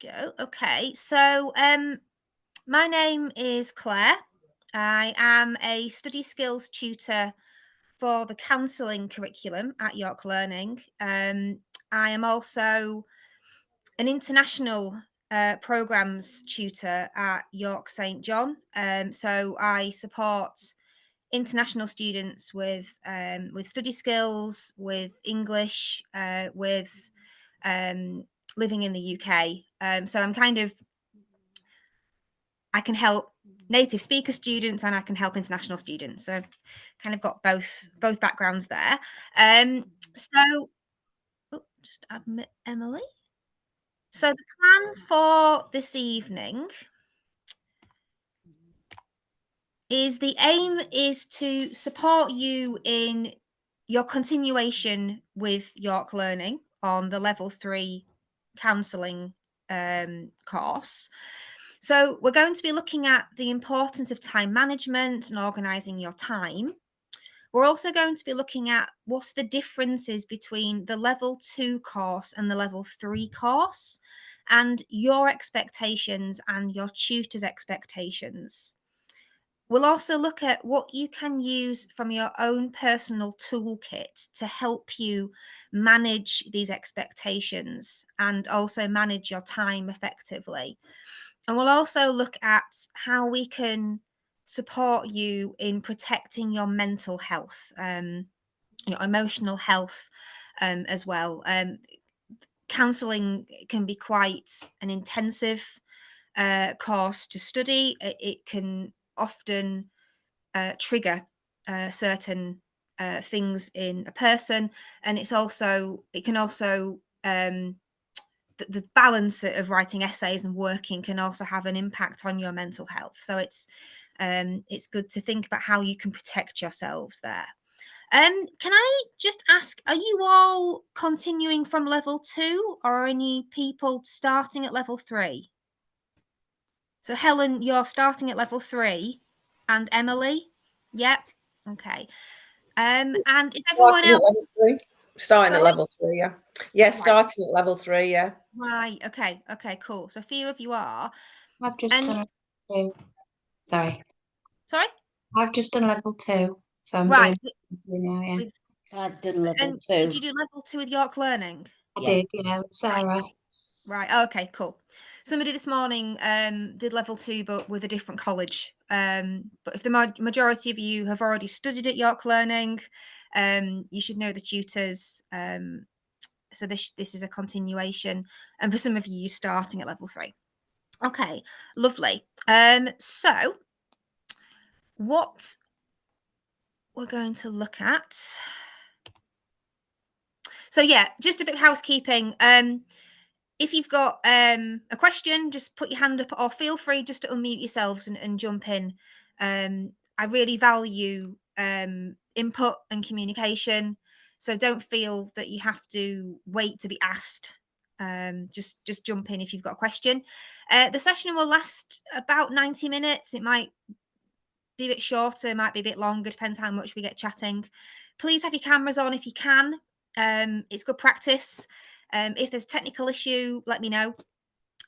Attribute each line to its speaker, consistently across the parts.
Speaker 1: go. Okay, so my name is Claire. I am a study skills tutor for the counselling curriculum at York Learning. I am also an international programs tutor at York St John. So I support international students with study skills, with English, with living in the UK. So I can help native speaker students and I can help international students. So I've kind of got both backgrounds there. So just admit Emily. So the plan for this evening is the aim is to support you in your continuation with York Learning on the level 3 counselling course. So we're going to be looking at the importance of time management and organising your time. We're also going to be looking at what the differences between the level 2 course and the level 3 course, and your expectations and your tutor's expectations. We'll also look at what you can use from your own personal toolkit to help you manage these expectations and also manage your time effectively. And we'll also look at how we can support you in protecting your mental health, your emotional health as well. Counselling can be quite an intensive course to study. It can often trigger certain things in a person, and it can also the balance of writing essays and working can also have an impact on your mental health. So it's good to think about how you can protect yourselves there. Can I just ask, are you all continuing from level 2 or are any people starting at level 3? So Helen, you're starting at level 3 and Emily? Yep. Okay. And is everyone
Speaker 2: Starting at
Speaker 1: else
Speaker 2: level 3? Starting at
Speaker 1: sorry?
Speaker 2: level 3, yeah. Yeah,
Speaker 1: Right.
Speaker 2: starting at level 3, yeah.
Speaker 1: Right. Okay. Okay, cool. So a few of you are.
Speaker 3: I've just
Speaker 1: And
Speaker 3: done 2. Sorry.
Speaker 1: sorry?
Speaker 3: I've just done level 2, so I'm
Speaker 1: Right.
Speaker 3: doing now, yeah.
Speaker 1: With,
Speaker 4: I've done level
Speaker 1: and
Speaker 4: 2.
Speaker 1: did you do level 2 with York Learning?
Speaker 3: I
Speaker 4: Yeah.
Speaker 3: did, yeah, with Sarah.
Speaker 1: Right. Okay, cool. Somebody this morning did level 2, but with a different college. But if the majority of you have already studied at York Learning, you should know the tutors. So this is a continuation, and for some of you, you're starting at level 3. Okay, lovely. So what we're going to look at. So yeah, just a bit of housekeeping. If you've got a question, just put your hand up or feel free just to unmute yourselves and jump in. I really value input and communication, so don't feel that you have to wait to be asked. Just jump in if you've got a question. The session will last about 90 minutes. It might be a bit shorter, might be a bit longer, depends how much we get chatting. Please have your cameras on if you can. It's good practice. If there's a technical issue, let me know.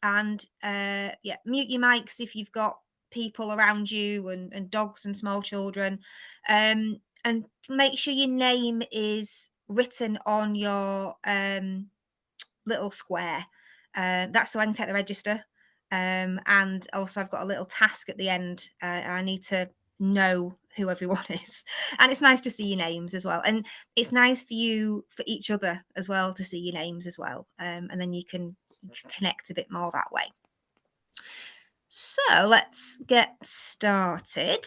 Speaker 1: And yeah, mute your mics if you've got people around you and dogs and small children. And make sure your name is written on your little square. That's so I can take the register. And also I've got a little task at the end. I need to know who everyone is, and it's nice to see your names as well, and it's nice for each other as well to see your names as well, and then you can connect a bit more that way. So let's get started.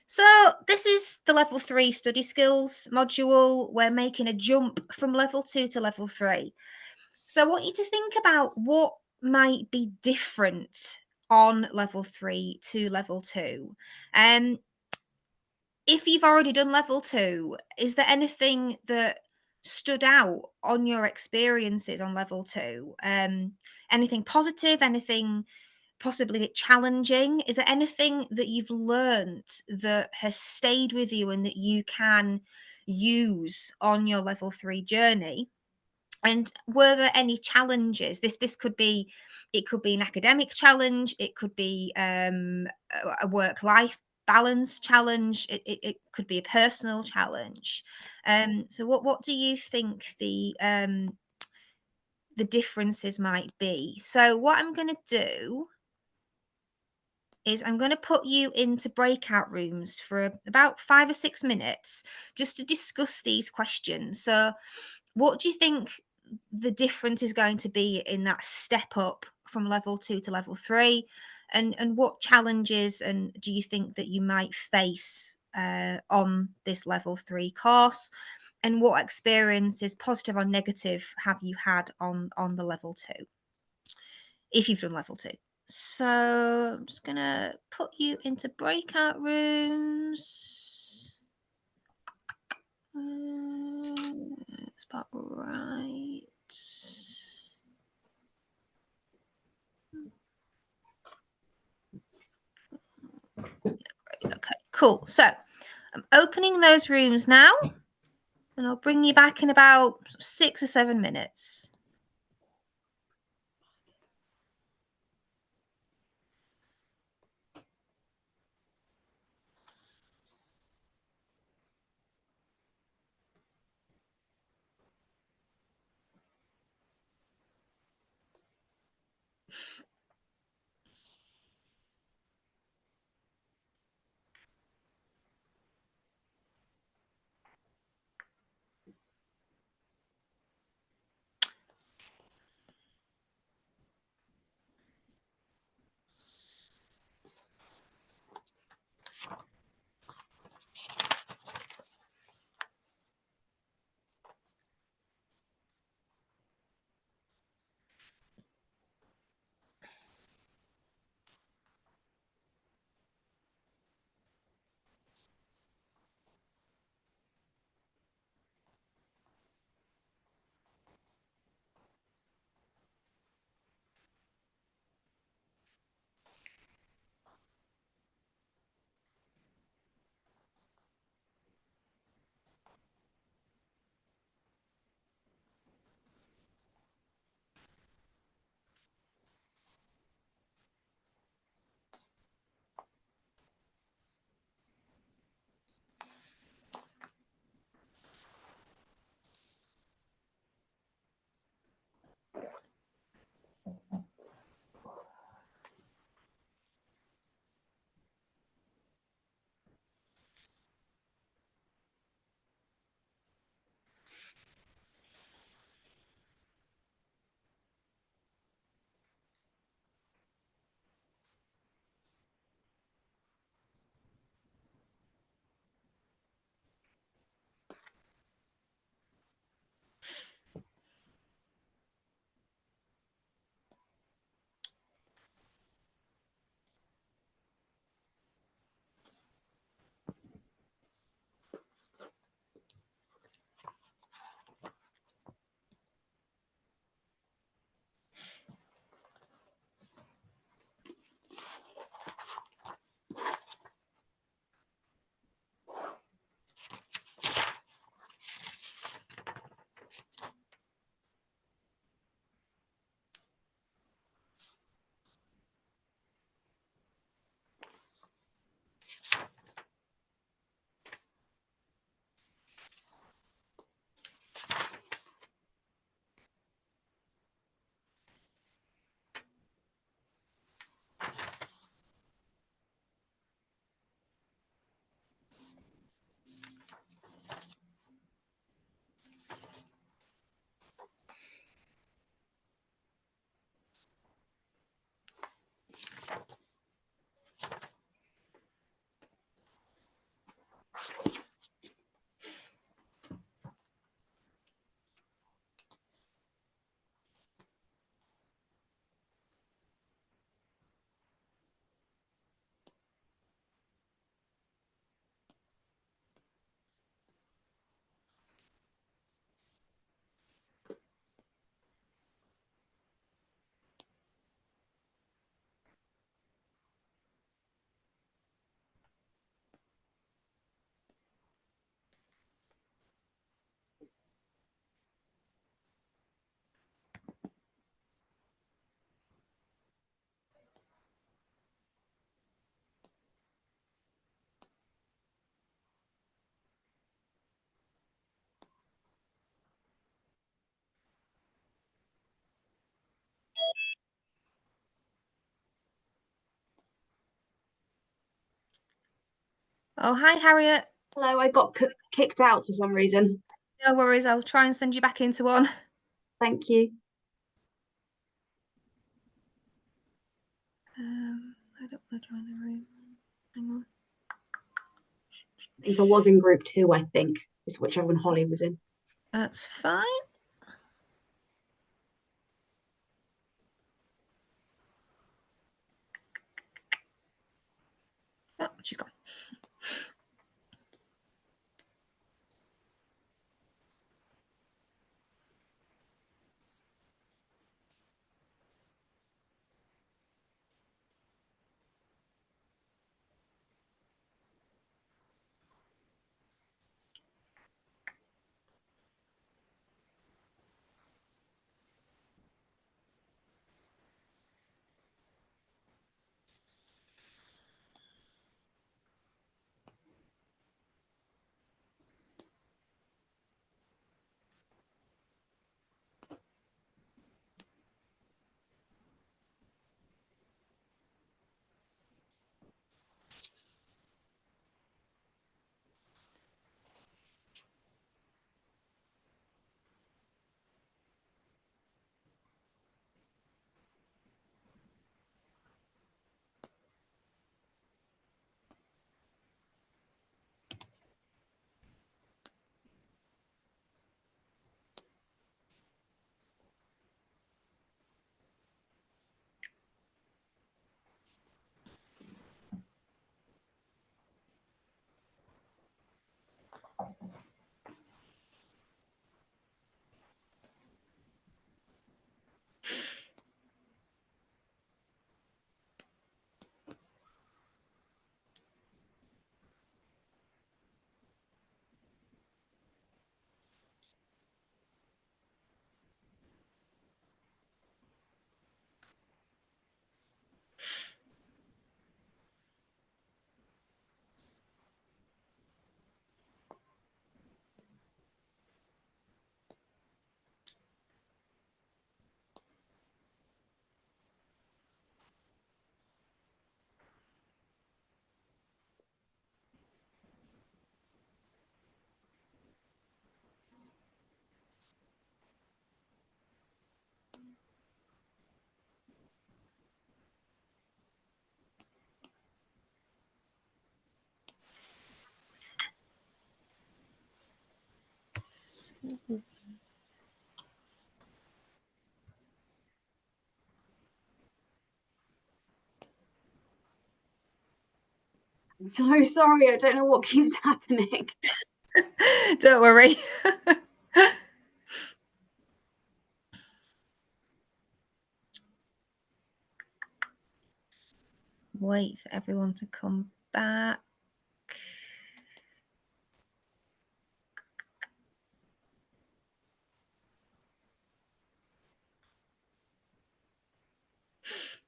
Speaker 1: So this is the level 3 study skills module. We're making a jump from level 2 to level 3. So I want you to think about what might be different on level 3 to level 2. If you've already done level 2, is there anything that stood out on your experiences on level 2? Anything positive, anything possibly a bit challenging? Is there anything that you've learnt that has stayed with you and that you can use on your level 3 journey? And were there any challenges? This could be, it could be an academic challenge, it could be a work-life balance challenge, it could be a personal challenge. So what do you think the differences might be? So what I'm going to do is I'm going to put you into breakout rooms for about 5 or 6 minutes just to discuss these questions. So what do you think the difference is going to be in that step up from level 2 to level 3? And what challenges and do you think that you might face on this level 3 course? And what experiences, positive or negative, have you had on the level 2, if you've done level 2? So I'm just gonna put you into breakout rooms. It's about right. Okay, cool. So I'm opening those rooms now, and I'll bring you back in about 6 or 7 minutes. Oh, hi, Harriet.
Speaker 4: Hello, I got kicked out for some reason.
Speaker 1: No worries. I'll try and send you back into one.
Speaker 4: Thank you.
Speaker 1: I don't want to join the room. Hang on.
Speaker 4: I think I was in group 2, I think, is whichever one Holly was in.
Speaker 1: That's fine. Oh, she's gone.
Speaker 4: I'm so sorry, I don't know what keeps happening.
Speaker 1: Don't worry. Wait for everyone to come back.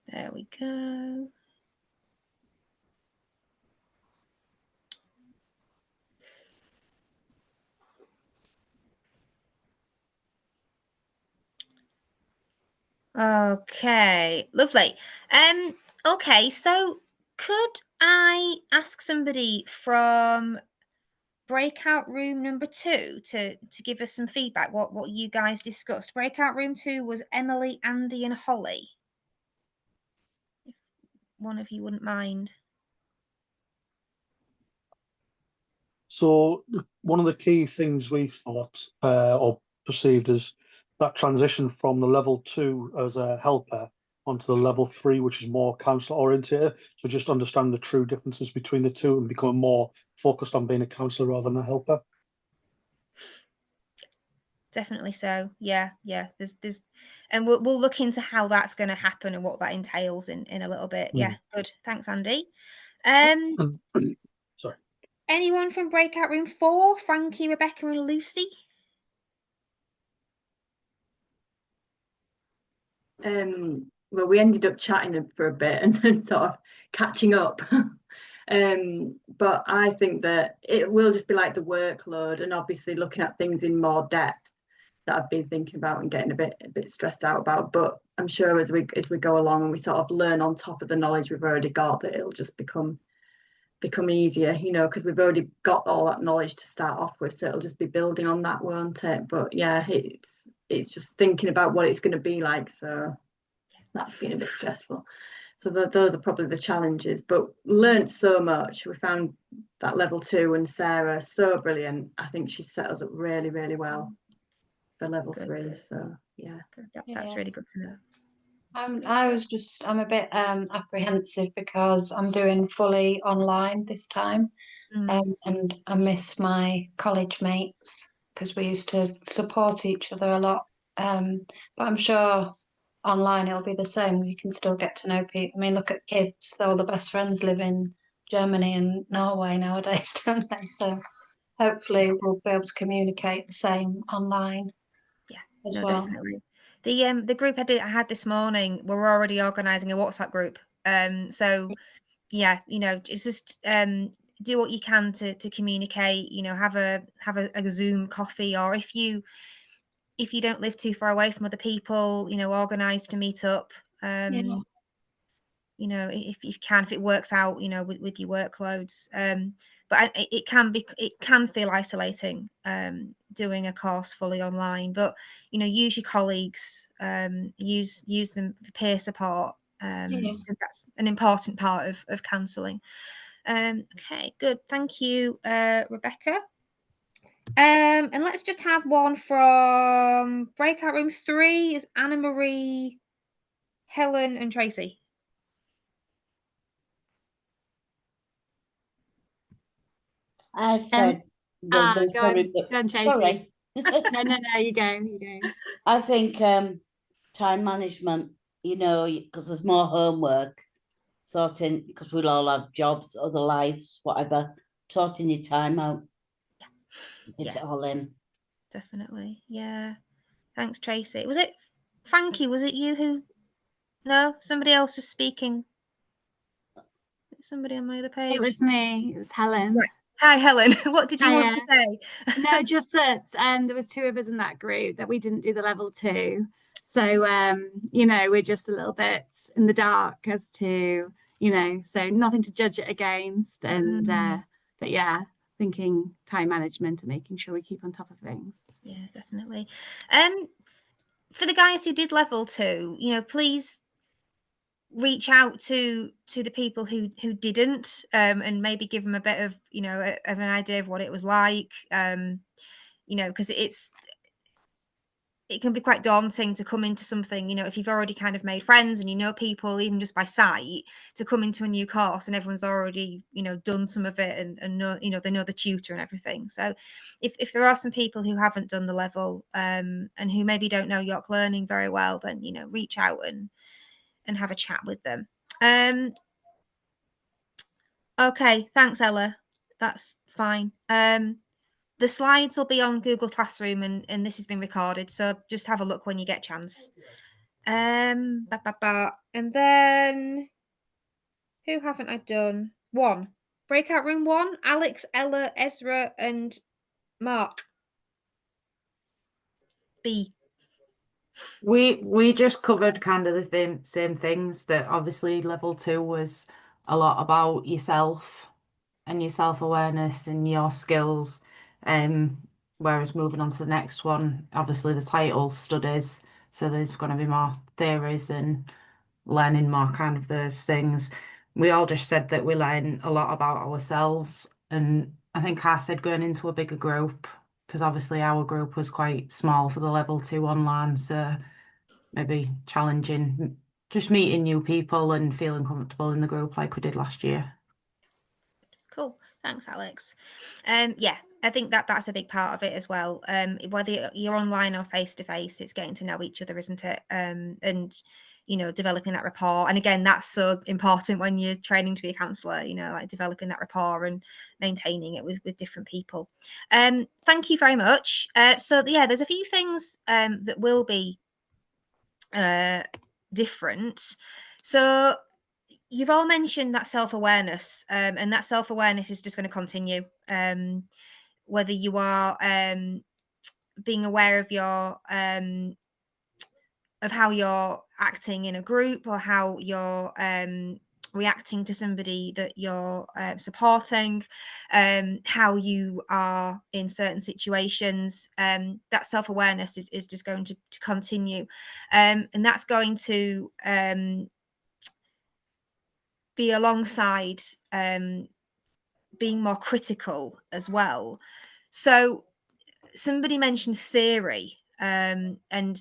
Speaker 1: There we go. Okay, lovely. Okay, so could I ask somebody from breakout room number 2 to give us some feedback, what you guys discussed? Breakout room 2 was Emily, Andy, and Holly. If one of you wouldn't mind.
Speaker 5: So one of the key things we thought or perceived is that transition from the level 2 as a helper onto the level 3, which is more counsellor oriented. So just understand the true differences between the two and become more focused on being a counsellor rather than a helper.
Speaker 1: Definitely so. Yeah. There's and we'll look into how that's going to happen and what that entails in a little bit. Yeah, good. Thanks, Andy.
Speaker 5: Sorry.
Speaker 1: Anyone from breakout room 4? Frankie, Rebecca, and Lucy?
Speaker 6: Well, we ended up chatting for a bit and then sort of catching up. But I think that it will just be like the workload and obviously looking at things in more depth that I've been thinking about and getting a bit stressed out about. But I'm sure as we go along and we sort of learn on top of the knowledge we've already got, that it'll just become become easier, you know, because we've already got all that knowledge to start off with, so it'll just be building on that, won't it? But yeah, it's just thinking about what it's going to be like, so that's been a bit stressful. So those are probably the challenges, but learned so much. We found that level 2 and Sarah so brilliant. I think she set us up really, really well for level
Speaker 1: Good.
Speaker 6: 3. So yeah.
Speaker 1: That's
Speaker 3: Yeah.
Speaker 1: really good to know.
Speaker 3: I'm a bit apprehensive because I'm doing fully online this time, and I miss my college mates because we used to support each other a lot. But I'm sure online it'll be the same. You can still get to know people. I mean, look at kids; all the best friends live in Germany and Norway nowadays, don't they? So hopefully we'll be able to communicate the same online.
Speaker 1: Yeah,
Speaker 3: as
Speaker 1: no,
Speaker 3: well.
Speaker 1: definitely. The group I had this morning, we're already organising a WhatsApp group. So yeah, you know, it's just do what you can to communicate. You know, have a Zoom coffee, or if you don't live too far away from other people, you know, organise to meet up. You know, if you can, if it works out, you know, with your workloads. But it can feel isolating doing a course fully online. But you know, use your colleagues, use them for peer support, because that's an important part of counselling. Okay, good, thank you, Rebecca. And let's just have one from breakout room 3. Is Anna Marie, Helen, and Tracy.
Speaker 7: I said,
Speaker 8: go on,
Speaker 7: sorry,
Speaker 8: go on, Tracy.
Speaker 7: sorry.
Speaker 8: No, you go.
Speaker 7: I think time management, you know, because there's more homework, sorting, because we'll all have jobs, other lives, whatever, sorting your time out. Fit it all in.
Speaker 1: Definitely. Yeah. Thanks, Tracy. Was it Frankie? Was it you who? No, somebody else was speaking. Somebody on my other page.
Speaker 8: It was me. It was Helen.
Speaker 1: Right. Hi, Helen. What did you want to say?
Speaker 8: No, just that there was 2 of us in that group that we didn't do the level 2. So you know, we're just a little bit in the dark as to, you know, so nothing to judge it against. And but yeah, thinking time management and making sure we keep on top of things.
Speaker 1: Yeah, definitely. For the guys who did level 2, you know, please reach out to the people who didn't, and maybe give them a bit of, you know, of an idea of what it was like, you know, because it can be quite daunting to come into something, you know, if you've already kind of made friends and you know people even just by sight, to come into a new course and everyone's already, you know, done some of it and know, you know, they know the tutor and everything. So if there are some people who haven't done the level, and who maybe don't know York Learning very well, then, you know, reach out and have a chat with them. Okay, thanks, Ella. That's fine. The slides will be on Google Classroom, and this has been recorded, so just have a look when you get a chance. And then who haven't I done? 1. Breakout room 1, Alex, Ella, Ezra, and Mark. B.
Speaker 9: We just covered kind of the same things, that obviously level 2 was a lot about yourself and your self-awareness and your skills. Whereas moving on to the next one, obviously the title's studies, so there's going to be more theories and learning more kind of those things. We all just said that we learn a lot about ourselves, and I think I said going into a bigger group, because obviously our group was quite small for the level 2 online, so maybe challenging, just meeting new people and feeling comfortable in the group like we did last year.
Speaker 1: Cool. Thanks, Alex. Yeah, I think that's a big part of it as well. Whether you're online or face to face, it's getting to know each other, isn't it? And you know, developing that rapport. And again, that's so important when you're training to be a counsellor. You know, like developing that rapport and maintaining it with different people. Thank you very much. So yeah, there's a few things that will be different. So you've all mentioned that self-awareness, and that self-awareness is just going to continue, whether you are being aware of your of how you're acting in a group, or how you're reacting to somebody that you're supporting, how you are in certain situations. That self-awareness is just going to continue, and that's going to be alongside being more critical as well. So somebody mentioned theory, and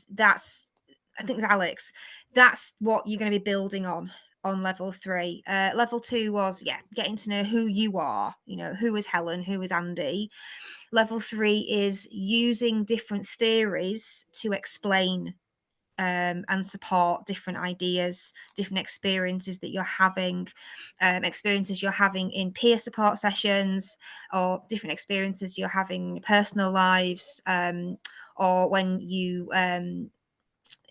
Speaker 1: that's, I think it was Alex, that's what you're going to be building on level 3. Level 2 was, getting to know who you are, who is Helen, who is Andy. Level 3 is using different theories to explain and support different ideas, different experiences that you're having, experiences you're having in peer support sessions, or different experiences you're having in personal lives, or when you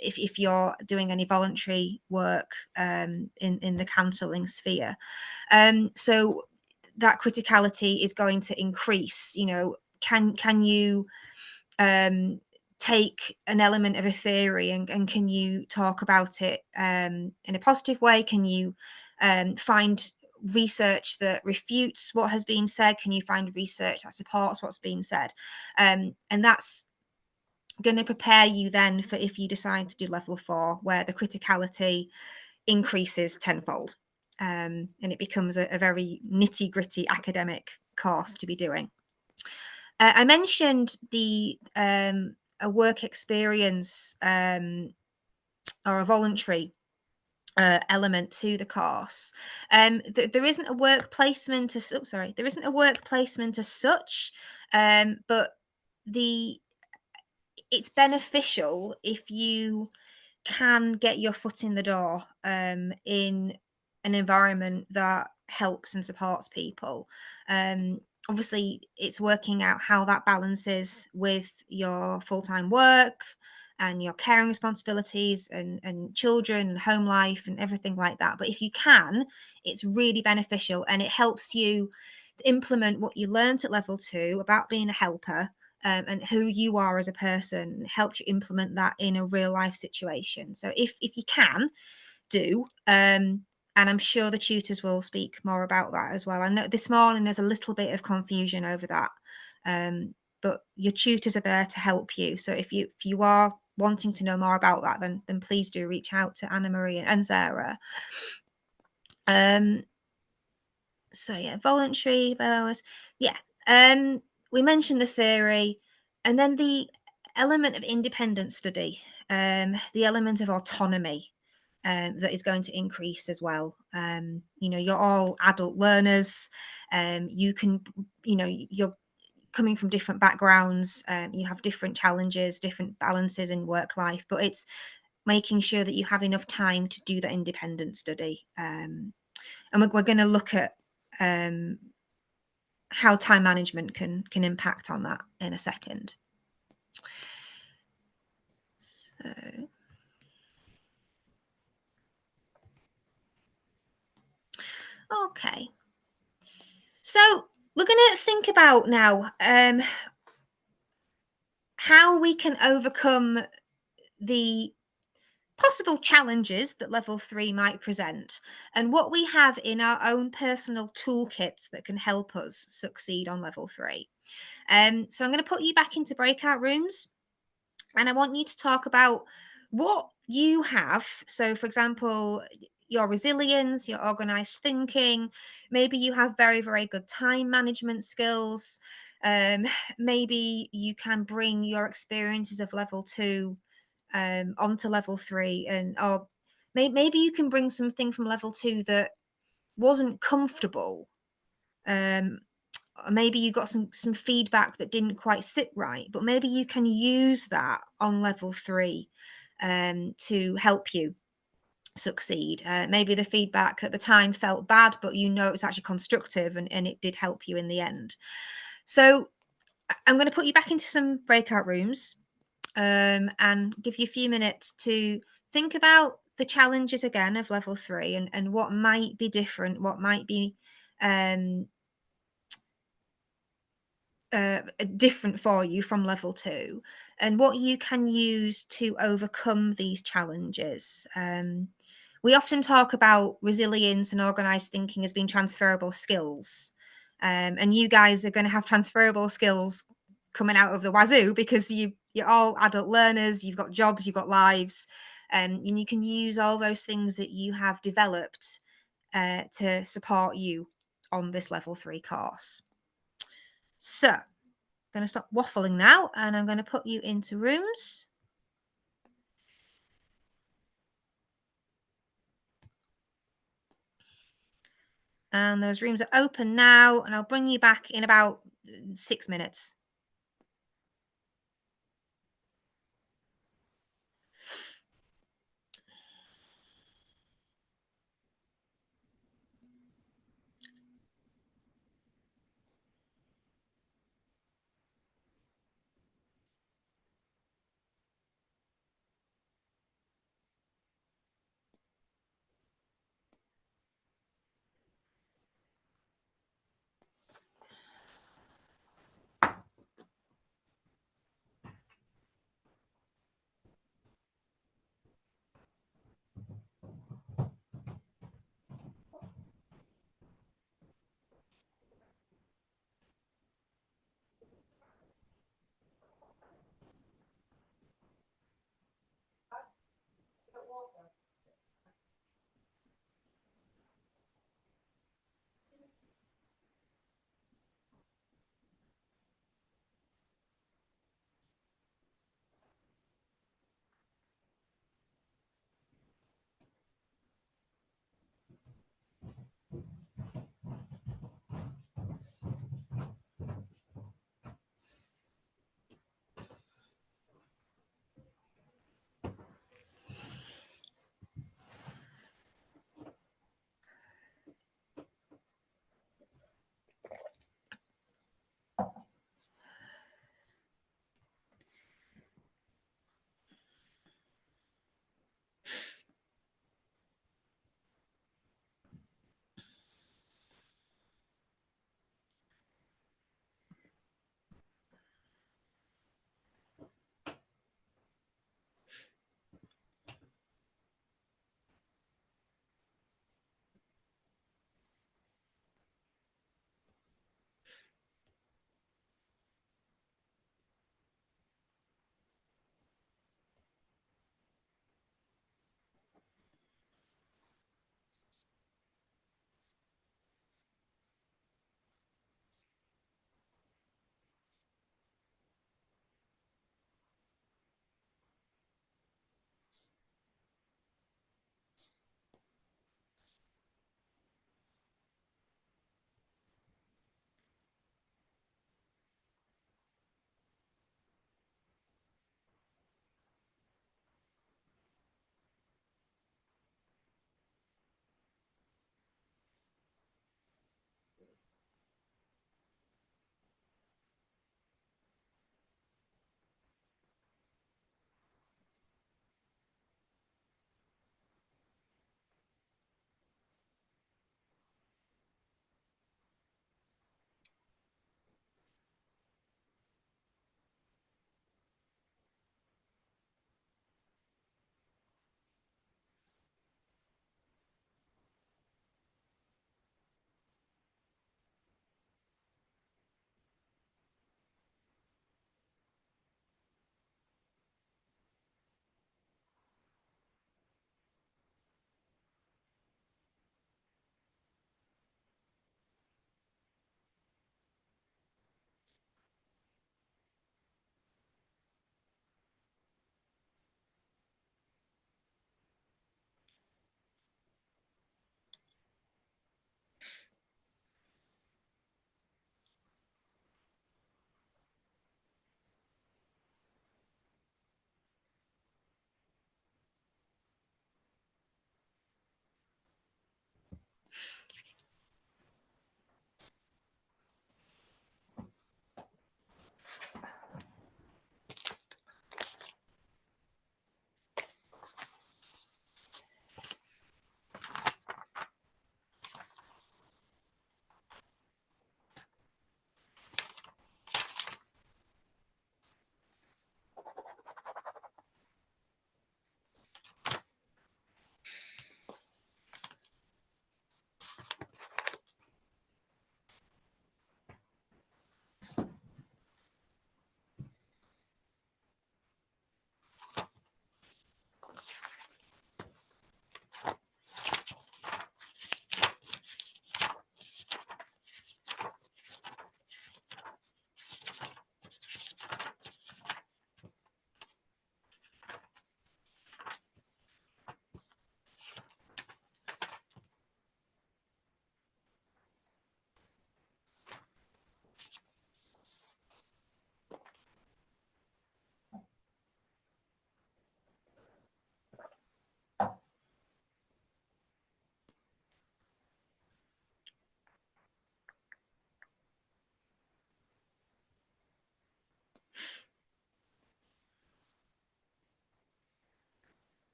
Speaker 1: if you're doing any voluntary work in the counselling sphere. So that criticality is going to increase. Can you take an element of a theory and can you talk about it in a positive way? Can you find research that refutes what has been said? Can you find research that supports what's been said? And that's going to prepare you then for if you decide to do level 4, where the criticality increases tenfold, and it becomes a very nitty-gritty academic course to be doing. I mentioned the a work experience or a voluntary element to the course. There isn't a work placement as there isn't a work placement as such, but it's beneficial if you can get your foot in the door in an environment that helps and supports people. Obviously, it's working out how that balances with your full-time work and your caring responsibilities and children and home life and everything like that. But if you can, it's really beneficial, and it helps you implement what you learned at level 2 about being a helper, and who you are as a person. It helps you implement that in a real life situation. So if you can do, and I'm sure the tutors will speak more about that as well. I know this morning there's a little bit of confusion over that, but your tutors are there to help you. So if you are wanting to know more about that, then please do reach out to Anna Marie and Sarah. So yeah, voluntary hours. We mentioned the theory, and then the element of independent study, the element of autonomy. That is going to increase as well. You're all adult learners. You can, you're coming from different backgrounds. You have different challenges, different balances in work life, but it's making sure that you have enough time to do that independent study. And we're going to look at how time management can impact on that in a second. Okay. So we're going to think about now how we can overcome the possible challenges that level 3 might present, and what we have in our own personal toolkits that can help us succeed on level 3. So I'm going to put you back into breakout rooms, and I want you to talk about what you have. So, for example, your resilience, your organized thinking, maybe you have very, very good time management skills. Maybe you can bring your experiences of level 2 onto level 3, or maybe you can bring something from level 2 that wasn't comfortable. Maybe you got some feedback that didn't quite sit right, but maybe you can use that on level 3 to help you succeed. Maybe the feedback at the time felt bad, but it was actually constructive, and it did help you in the end. So I'm going to put you back into some breakout rooms and give you a few minutes to think about the challenges again of level 3 and what might be different, what might be different for you from level 2, and what you can use to overcome these challenges. we often talk about resilience and organized thinking as being transferable skills. And you guys are going to have transferable skills coming out of the wazoo, because you're all adult learners, you've got jobs, you've got lives, and you can use all those things that you have developed to support you on this level 3 course. So I'm going to stop waffling now, and I'm going to put you into rooms. And those rooms are open now, and I'll bring you back in about 6 minutes.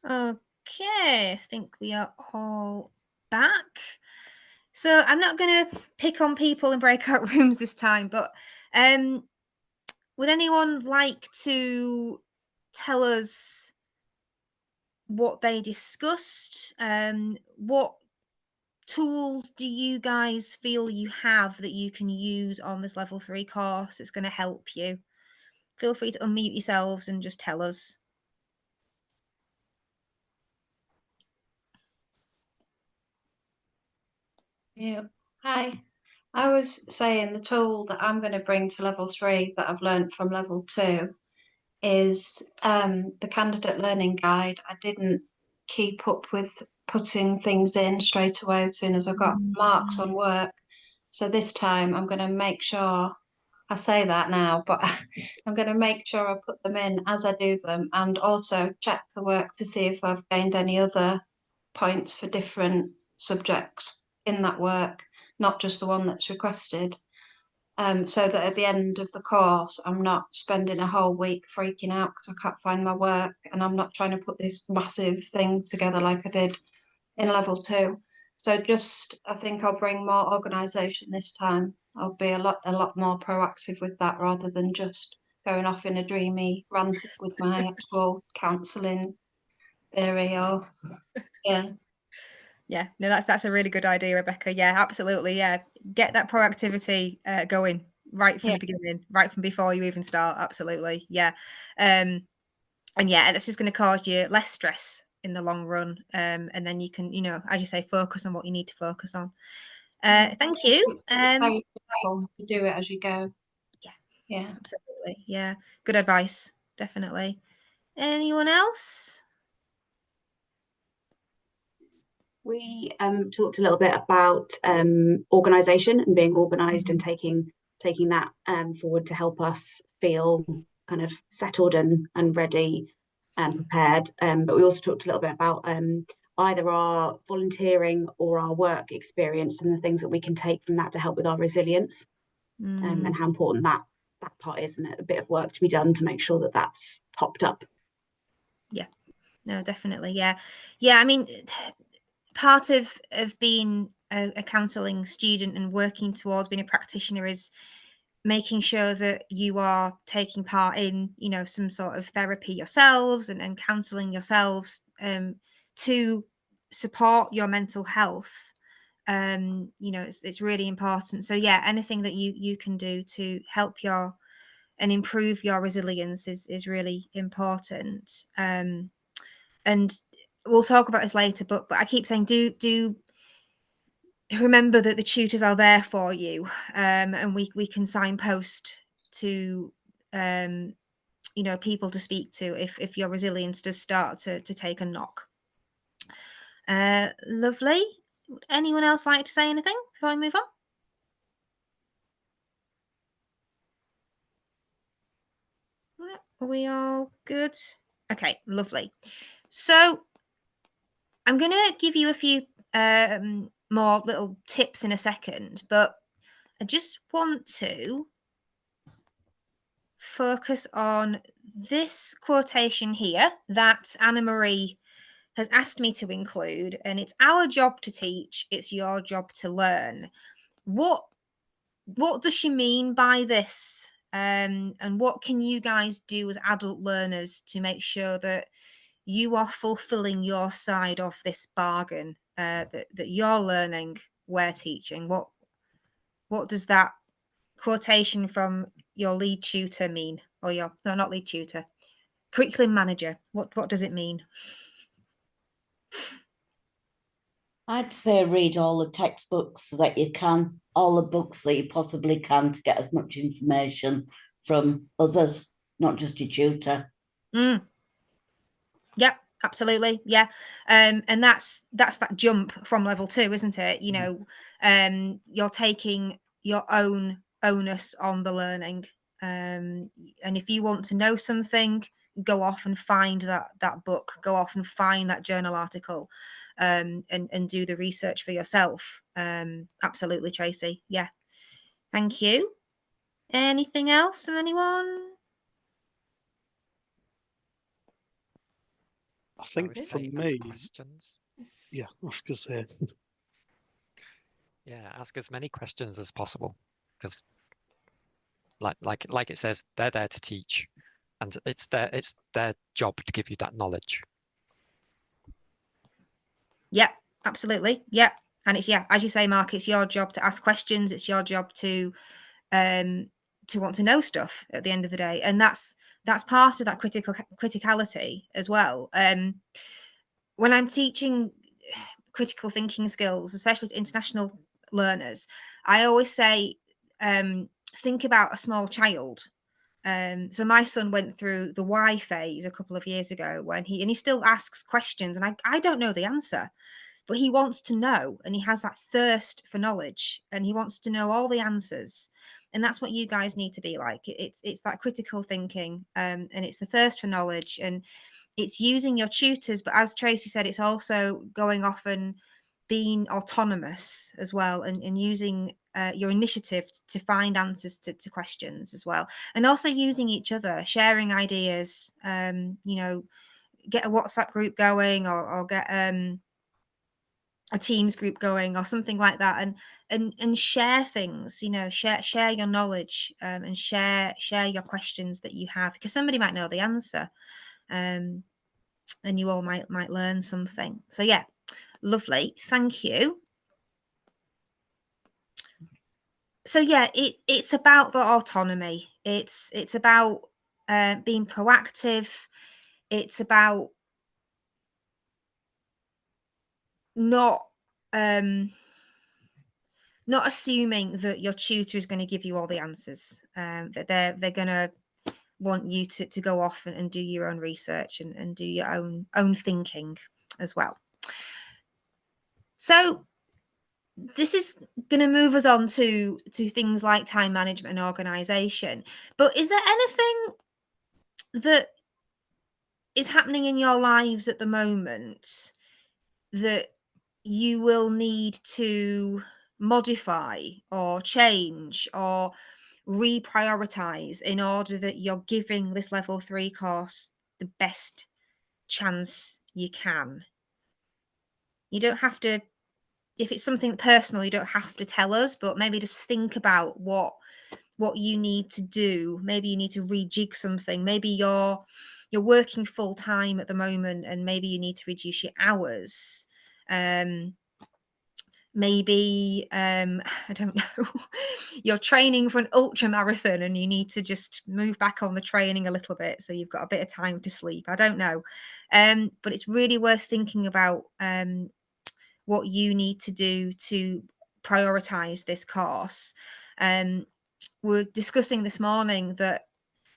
Speaker 1: Okay, I think we are all back. So I'm not going to pick on people in breakout rooms this time, but would anyone like to tell us what they discussed? What tools do you guys feel you have that you can use on this level 3 course? It's going to help you. Feel free to unmute yourselves and just tell us.
Speaker 3: Yeah. Hi. I was saying the tool that I'm going to bring to level 3 that I've learned from level 2 is the candidate learning guide. I didn't keep up with putting things in straight away as soon as I got marks on work. So this time I'm going to make sure, I say that now, but I'm going to make sure I put them in as I do them, and also check the work to see if I've gained any other points for different subjects in that work, not just the one that's requested. So that at the end of the course, I'm not spending a whole week freaking out because I can't find my work, and I'm not trying to put this massive thing together like I did in level 2. So I think I'll bring more organisation this time. I'll be a lot more proactive with that rather than just going off in a dreamy rant with my actual counselling theory or yeah.
Speaker 1: Yeah, no, that's a really good idea, Rebecca. Yeah, absolutely. Yeah, get that proactivity going right from the beginning, right from before you even start. Absolutely, yeah. And yeah, that's just going to cause you less stress in the long run. And then you can, as you say, focus on what you need to focus on. Thank you.
Speaker 3: Very simple to do it as you go. Yeah,
Speaker 1: absolutely. Yeah, good advice. Definitely. Anyone else?
Speaker 4: We talked a little bit about organisation and being organised and taking that forward to help us feel kind of settled and ready and prepared. But we also talked a little bit about either our volunteering or our work experience and the things that we can take from that to help with our resilience, and how important that part is, and a bit of work to be done to make sure that that's topped up.
Speaker 1: Yeah, no, definitely. Yeah. I mean, part of being a counselling student and working towards being a practitioner is making sure that you are taking part in, some sort of therapy yourselves and counselling yourselves to support your mental health. It's really important. So yeah, anything that you can do to help and improve your resilience is really important. And we'll talk about this later, but I keep saying do remember that the tutors are there for you, and we can signpost to people to speak to if your resilience does start to take a knock. Lovely. Would anyone else like to say anything before I move on? Are we all good? Okay, lovely. So I'm going to give you a few more little tips in a second, but I just want to focus on this quotation here that Anna Marie has asked me to include, and it's our job to teach, it's your job to learn. What does she mean by this? And what can you guys do as adult learners to make sure that you are fulfilling your side of this bargain, that you're learning, we're teaching? What does that quotation from your lead tutor mean? Or not lead tutor, curriculum manager. What does it mean?
Speaker 7: I'd say read all the textbooks so that you can, all the books that you possibly can, to get as much information from others, not just your tutor.
Speaker 1: Yep, absolutely. Yeah. And that's that jump from level 2, isn't it? You're taking your own onus on the learning. And if you want to know something, go off and find that book, go off and find that journal article, and do the research for yourself. Absolutely, Tracy. Yeah. Thank you. Anything else from anyone?
Speaker 10: I
Speaker 5: think
Speaker 10: would
Speaker 5: for
Speaker 10: say ask
Speaker 5: me,
Speaker 10: questions.
Speaker 5: yeah, I was gonna say,
Speaker 10: Yeah, ask as many questions as possible, because like it says, they're there to teach, and it's their job to give you that knowledge.
Speaker 1: Yep, absolutely. Yep. And it's, yeah, as you say, Mark, it's your job to ask questions. It's your job to want to know stuff at the end of the day. And that's part of that criticality as well. When I'm teaching critical thinking skills, especially to international learners, I always say, think about a small child. So my son went through the why phase a couple of years ago when he still asks questions, and I don't know the answer, but he wants to know, and he has that thirst for knowledge, and he wants to know all the answers. And that's what you guys need to be like. It's that critical thinking, and it's the thirst for knowledge, and it's using your tutors. But as Tracy said, it's also going off and being autonomous as well, and using your initiative to find answers to questions as well, and also using each other, sharing ideas. Get a WhatsApp group going, or get a Teams group going, or something like that, and share things. Share your knowledge, and share your questions that you have, because somebody might know the answer, and you all might learn something. So yeah, lovely, thank you. So yeah, it's about the autonomy. It's about being proactive. It's about not assuming that your tutor is going to give you all the answers. That they're going to want you to go off and do your own research and do your own thinking as well. So this is going to move us on to things like time management and organization. But is there anything that is happening in your lives at the moment that you will need to modify or change or reprioritize in order that you're giving this level 3 course the best chance you can? You don't have to, if it's something personal, you don't have to tell us, but maybe just think about what you need to do. Maybe you need to rejig something. Maybe you're working full time at the moment, and maybe you need to reduce your hours. Maybe I don't know, you're training for an ultra marathon and you need to just move back on the training a little bit so you've got a bit of time to sleep. I don't know, but it's really worth thinking about what you need to do to prioritize this course. We're discussing this morning that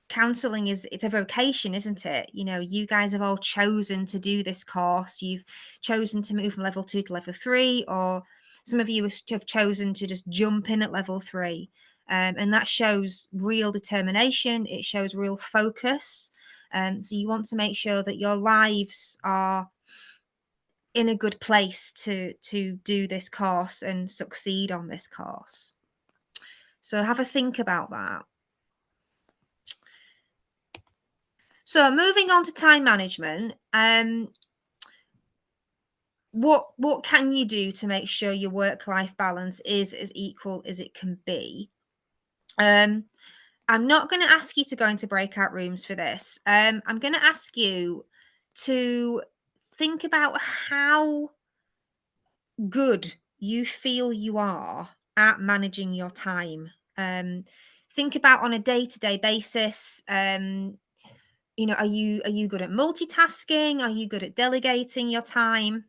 Speaker 1: counseling it's a vocation, isn't it? You guys have all chosen to do this course. You've chosen to move from level 2 to level 3, or some of you have chosen to just jump in at level 3, and that shows real determination. It shows real focus. So you want to make sure that your lives are in a good place to do this course and succeed on this course. So have a think about that. So moving on to time management, what can you do to make sure your work-life balance is as equal as it can be? I'm not going to ask you to go into breakout rooms for this. I'm going to ask you to think about how good you feel you are at managing your time. Think about on a day-to-day basis. Are you good at multitasking? Are you good at delegating your time?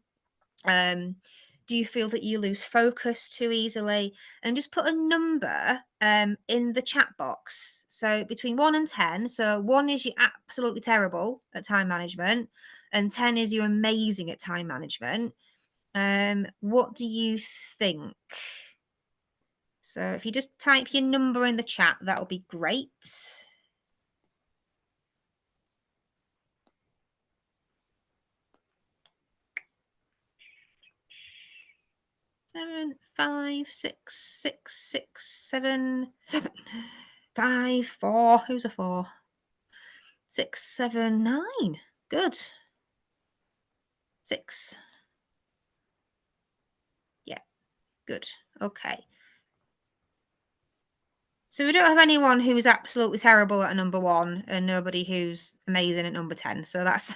Speaker 1: Do you feel that you lose focus too easily? And just put a number in the chat box. So between 1 and 10. So 1 is you're absolutely terrible at time management, and 10 is you're amazing at time management. What do you think? So if you just type your number in the chat, that'll be great. 7, 5, 6, 6, 6, 7, 7, 5, 4. Who's a 4? 6, 7, 9. Good. 6. Yeah, good. Okay. So we don't have anyone who's absolutely terrible at number 1 and nobody who's amazing at number 10. So that's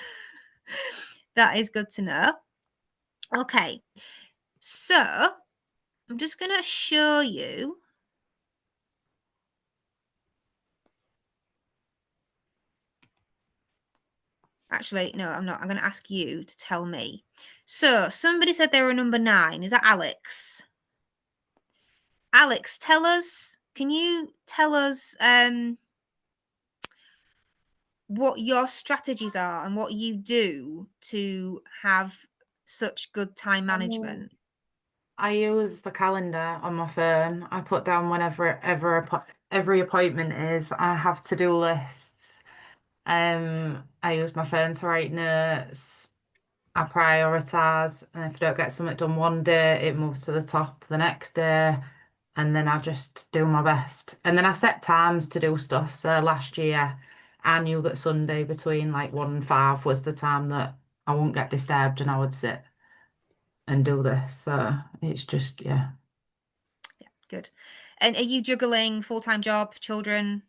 Speaker 1: that is good to know. Okay. So I'm just going to show you. Actually, no, I'm not. I'm going to ask you to tell me. So somebody said they were number 9. Is that Alex? Alex, tell us, can you tell us what your strategies are and what you do to have such good time management?
Speaker 9: I use the calendar on my phone. I put down whenever every appointment is. I have to-do lists. I use my phone to write notes. I prioritize, and if I don't get something done one day, it moves to the top the next day, and then I just do my best. And then I set times to do stuff. So last year, I knew that Sunday between like 1 and 5 was the time that I wouldn't get disturbed, and I would sit and do this. So it's just, yeah.
Speaker 1: Yeah, good. And are you juggling full-time job, children?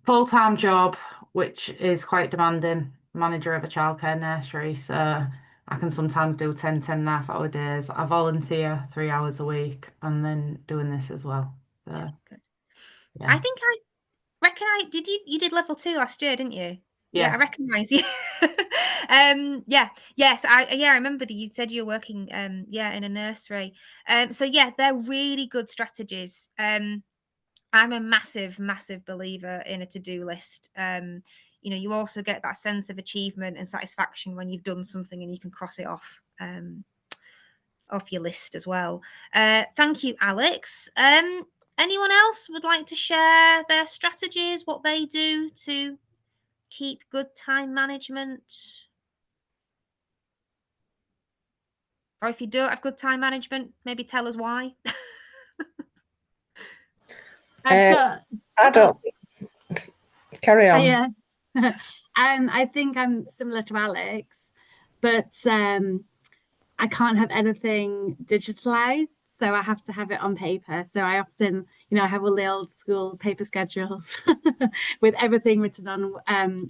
Speaker 9: Full-time job, which is quite demanding, manager of a childcare nursery, so I can sometimes do 10 and a half hour days. I volunteer 3 hours a week and then doing this as well. So,
Speaker 1: Yeah, good.
Speaker 9: yeah.
Speaker 1: I think I reckon you did level 2 last year, didn't you?
Speaker 9: Yeah.
Speaker 1: I recognize you. Yes, I remember that you said you were working in a nursery. So yeah, they're really good strategies. I'm a massive believer in a to-do list. You also get that sense of achievement and satisfaction when you've done something and you can cross it off your list as well. Thank you, Alex. Anyone else would like to share their strategies, what they do to keep good time management? Or if you don't have good time management, maybe tell us why.
Speaker 2: I don't. Carry on.
Speaker 8: Yeah. I think I'm similar to Alex, but I can't have anything digitalized, so I have to have it on paper. So I often, I have all the old school paper schedules with everything written on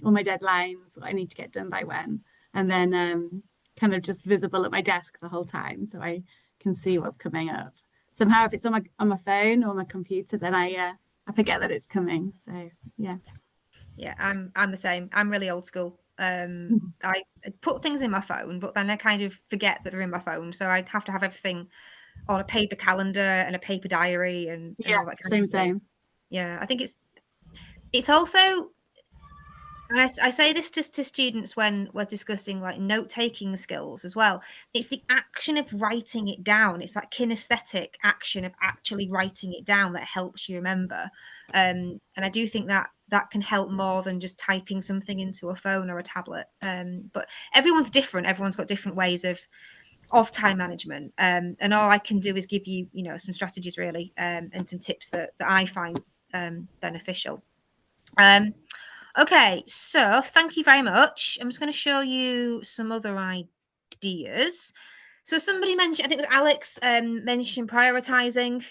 Speaker 8: all my deadlines, what I need to get done by when, and then kind of just visible at my desk the whole time, so I can see what's coming up. Somehow, if it's on my phone or my computer, then I forget that it's coming. So yeah.
Speaker 1: Yeah, I'm the same. I'm really old school. I put things in my phone, but then I kind of forget that they're in my phone. So I have to have everything on a paper calendar and a paper diary and all that kind of thing.
Speaker 8: Same.
Speaker 1: Yeah, I think it's also, and I say this just to students when we're discussing like note-taking skills as well. It's the action of writing it down. It's that kinesthetic action of actually writing it down that helps you remember. And I do think that can help more than just typing something into a phone or a tablet. But everyone's different. Everyone's got different ways of time management. And all I can do is give you, some strategies really, and some tips that I find beneficial. Okay, so thank you very much. I'm just going to show you some other ideas. So somebody mentioned, I think it was Alex, mentioned prioritizing.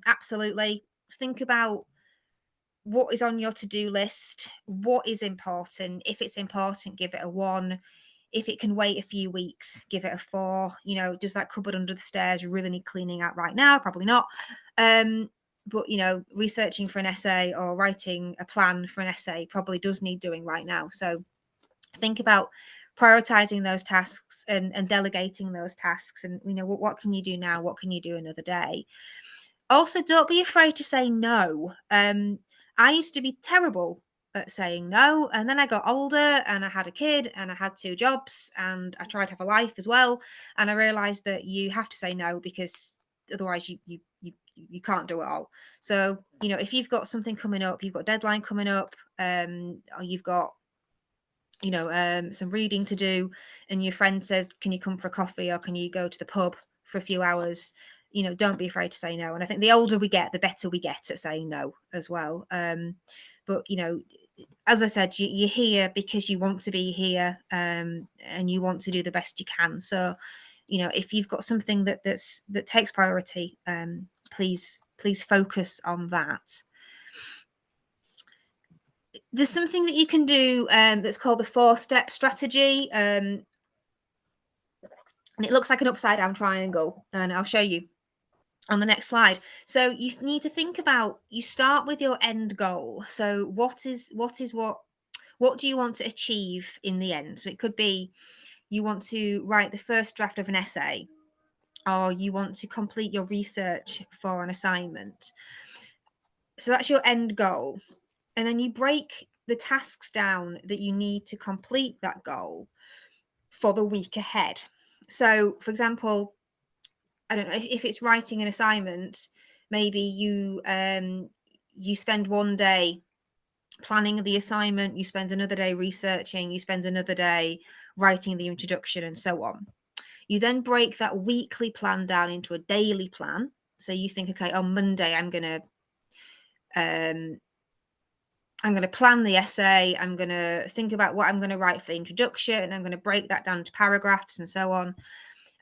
Speaker 1: Absolutely. Think about what is on your to-do list, what is important. If it's important, give it a 1. If it can wait a few weeks, give it a 4. Does that cupboard under the stairs really need cleaning out right now? Probably not. But researching for an essay or writing a plan for an essay probably does need doing right now. So think about prioritizing those tasks and delegating those tasks, and what can you do now, what can you do another day. Also, don't be afraid to say no. I used to be terrible at saying no, and then I got older and I had a kid and I had 2 jobs and I tried to have a life as well, and I realized that you have to say no because otherwise you can't do it all. So if you've got something coming up, you've got a deadline coming up, or you've got some reading to do, and your friend says, can you come for a coffee or can you go to the pub for a few hours, don't be afraid to say no. And I think the older we get, the better we get at saying no as well. But as I said, you're here because you want to be here, and you want to do the best you can. So, you know, if you've got something that takes priority, please focus on that. There's something that you can do that's called the 4-step strategy, and it looks like an upside down triangle, and I'll show you on the next slide. So you need to think about, you start with your end goal. So what do you want to achieve in the end? So it could be you want to write the first draft of an essay, or you want to complete your research for an assignment. So that's your end goal. And then you break the tasks down that you need to complete that goal for the week ahead. So, for example, I don't know, if it's writing an assignment, maybe you spend one day planning the assignment, you spend another day researching, you spend another day writing the introduction, and so on. You then break that weekly plan down into a daily plan. So you think, okay, on Monday I'm going to plan the essay, I'm going to think about what I'm going to write for the introduction, and I'm going to break that down into paragraphs and so on.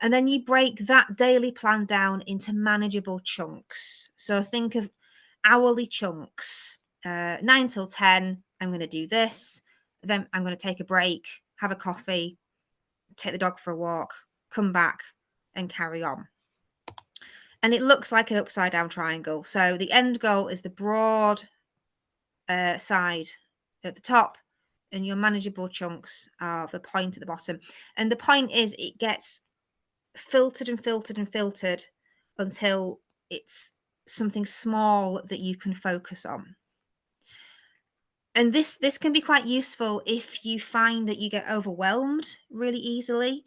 Speaker 1: And then you break that daily plan down into manageable chunks. So think of hourly chunks. 9 till 10, I'm going to do this. Then I'm going to take a break, have a coffee, take the dog for a walk, come back and carry on. And it looks like an upside down triangle. So the end goal is the broad side at the top, and your manageable chunks are the point at the bottom. And the point is, it gets filtered and filtered and filtered until it's something small that you can focus on. And this can be quite useful if you find that you get overwhelmed really easily.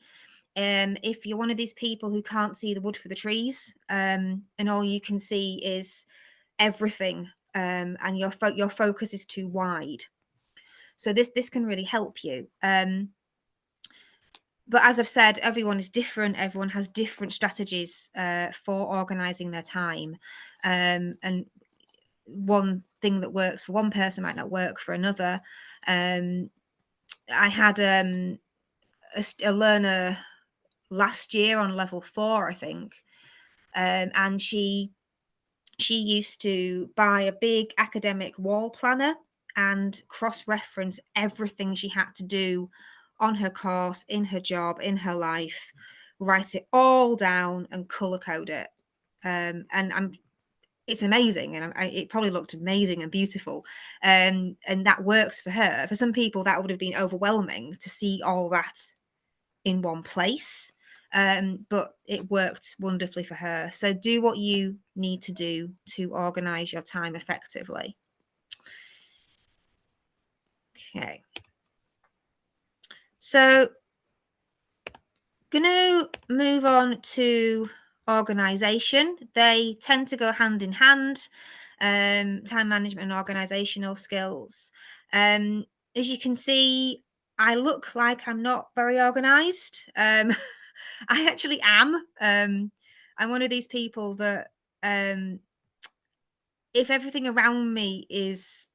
Speaker 1: If you're one of these people who can't see the wood for the trees, and all you can see is everything, and your focus is too wide. So this can really help you. But as I've said, everyone is different. Everyone has different strategies for organizing their time. And one thing that works for one person might not work for another. I had a learner last year on level 4, I think. And she used to buy a big academic wall planner and cross-reference everything she had to do on her course, in her job, in her life, write it all down and color code it. It's amazing, and it probably looked amazing and beautiful, and that works for her. For some people, that would have been overwhelming to see all that in one place, but it worked wonderfully for her. So do what you need to do to organize your time effectively. Okay. So, going to move on to organization. They tend to go hand in hand, time management and organizational skills. As you can see, I look like I'm not very organized. I actually am. I'm one of these people that if everything around me is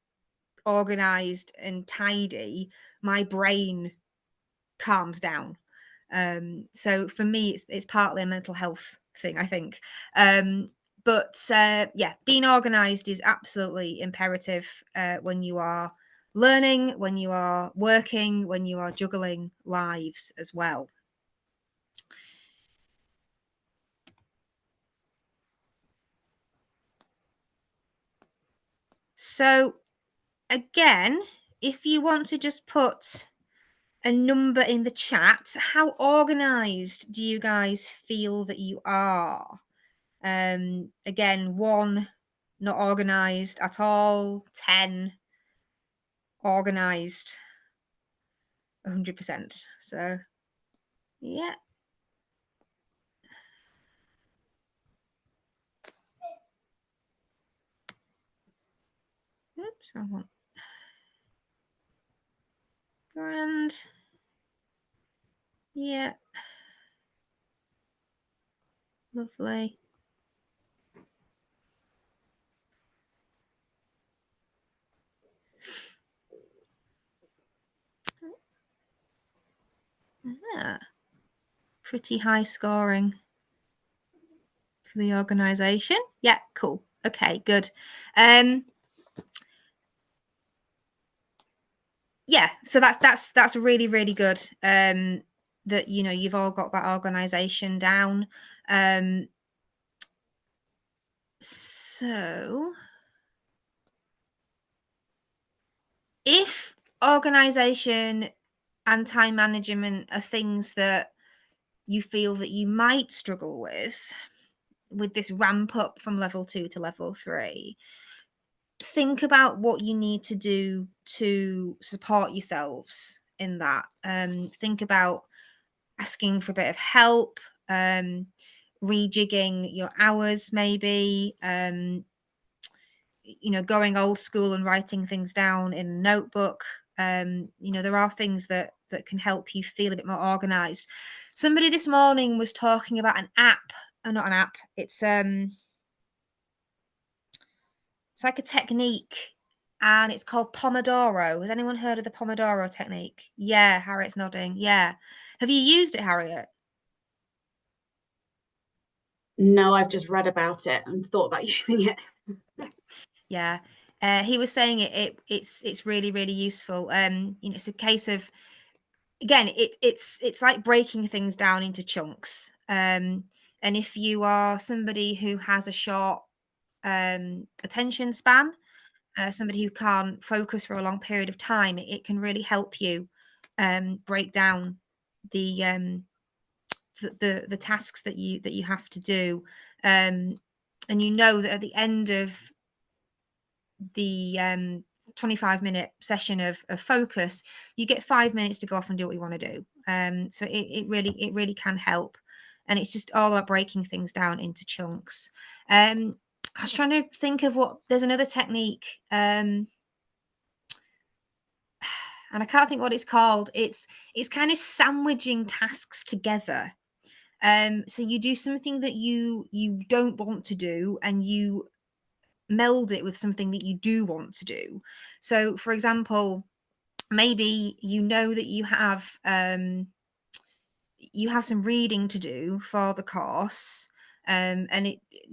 Speaker 1: organized and tidy, my brain calms down. So for me, it's partly a mental health thing, I think. But yeah, being organized is absolutely imperative when you are learning, when you are working, when you are juggling lives as well. So again, if you want to just put a number in the chat, how organized do you guys feel that you are? Again, 1, not organized at all. 10, organized 100%. So yeah. Oops, wrong one. Grand. Yeah. Lovely. pretty high scoring for the organisation. Yeah, cool. Okay, good. Yeah, so that's really, really good. That, you know, you've all got that organisation down. So if organisation and time management are things that you feel that you might struggle with this ramp up from level 2 to level 3, think about what you need to do to support yourselves in that. Think about asking for a bit of help, rejigging your hours, maybe, you know, going old school and writing things down in a notebook. You know, there are things that can help you feel a bit more organized. Somebody this morning was talking about an app, not an app. It's like a technique, and it's called Pomodoro. Has anyone heard of the Pomodoro technique? Yeah, Harriet's nodding. Yeah. Have you used it, Harriet?
Speaker 4: No, I've just read about it and thought about using it.
Speaker 1: Yeah. He was saying it's really, really useful. You know, it's a case of, again, it's like breaking things down into chunks. And if you are somebody who has a short attention span, somebody who can't focus for a long period of time, it can really help you break down the tasks that you have to do. And you know that at the end of the 25-minute session of focus, you get 5 minutes to go off and do what you want to do. So it really can help, and it's just all about breaking things down into chunks. I was trying to think of there's another technique, and I can't think what it's called. It's kind of sandwiching tasks together. So you do something that you don't want to do, and you meld it with something that you do want to do. So, for example, maybe you know that you have some reading to do for the course, and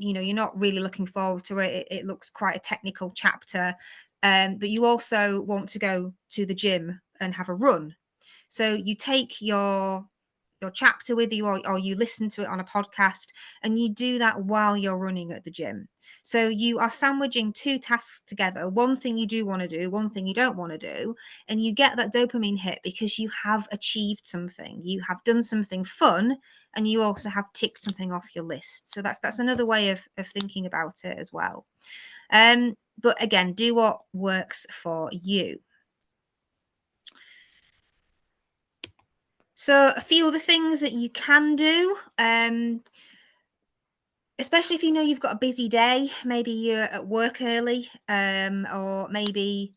Speaker 1: you know, you're not really looking forward to it. It looks quite a technical chapter, but you also want to go to the gym and have a run. So you take your chapter with you, or you listen to it on a podcast, and you do that while you're running at the gym. So you are sandwiching two tasks together, one thing you do want to do, one thing you don't want to do, and you get that dopamine hit because you have achieved something, you have done something fun, and you also have ticked something off your list. So that's another way of thinking about it as well. But again, do what works for you. So a few other things that you can do, especially if you know you've got a busy day, maybe you're at work early, or maybe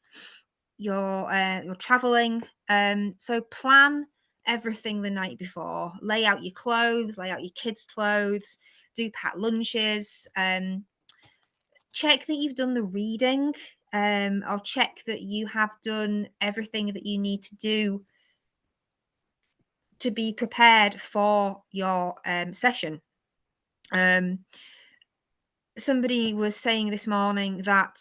Speaker 1: you're traveling. So plan everything the night before. Lay out your clothes, lay out your kids' clothes, do packed lunches. Check that you've done the reading, or check that you have done everything that you need to do to be prepared for your session. Somebody was saying this morning that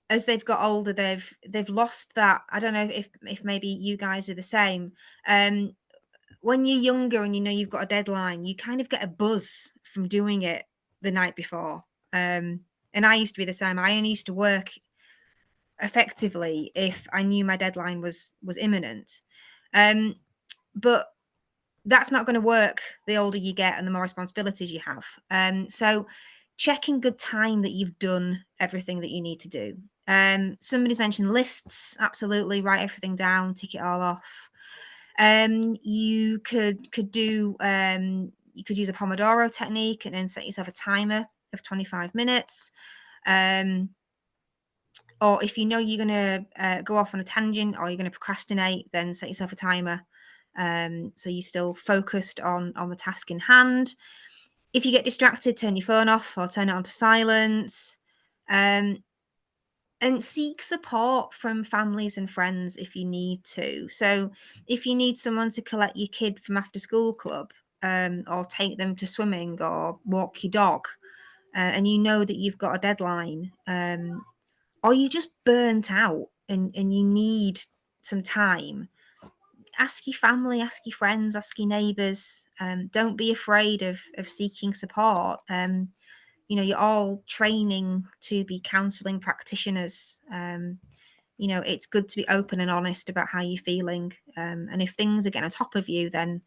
Speaker 1: as they've got older, they've lost that. I don't know if maybe you guys are the same. When you're younger and you know you've got a deadline, you kind of get a buzz from doing it the night before. And I used to be the same. I only used to work effectively if I knew my deadline was imminent. But that's not going to work the older you get and the more responsibilities you have. So check in good time that you've done everything that you need to do. Somebody's mentioned lists. Absolutely, write everything down, tick it all off. You could do you could use a Pomodoro technique and then set yourself a timer of 25 minutes. Or if you know you're going to go off on a tangent or you're going to procrastinate, then set yourself a timer. So you're still focused on the task in hand. If you get distracted, turn your phone off or turn it on to silence. And and seek support from families and friends if you need to. So if you need someone to collect your kid from after school club, or take them to swimming or walk your dog, and you know that you've got a deadline, or you just burnt out and you need some time, ask your family, ask your friends, ask your neighbours. Don't be afraid of seeking support. You know, you're all training to be counselling practitioners. You know, it's good to be open and honest about how you're feeling. And if things are getting on top of you, then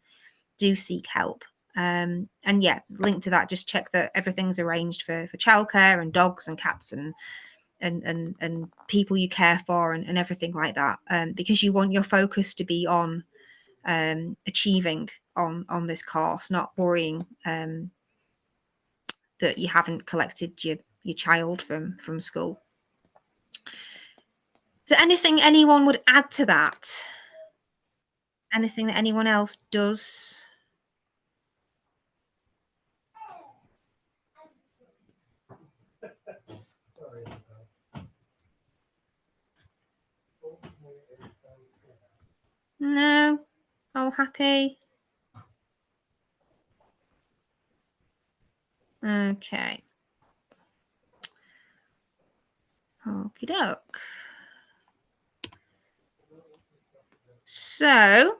Speaker 1: do seek help. And yeah, linked to that, just check that everything's arranged for childcare and dogs and cats and people you care for and everything like that. Because you want your focus to be on achieving on this course, not worrying that you haven't collected your child from school. Is there anything anyone would add to that? Anything that anyone else does? No? All happy? Okay. Okie doke. So,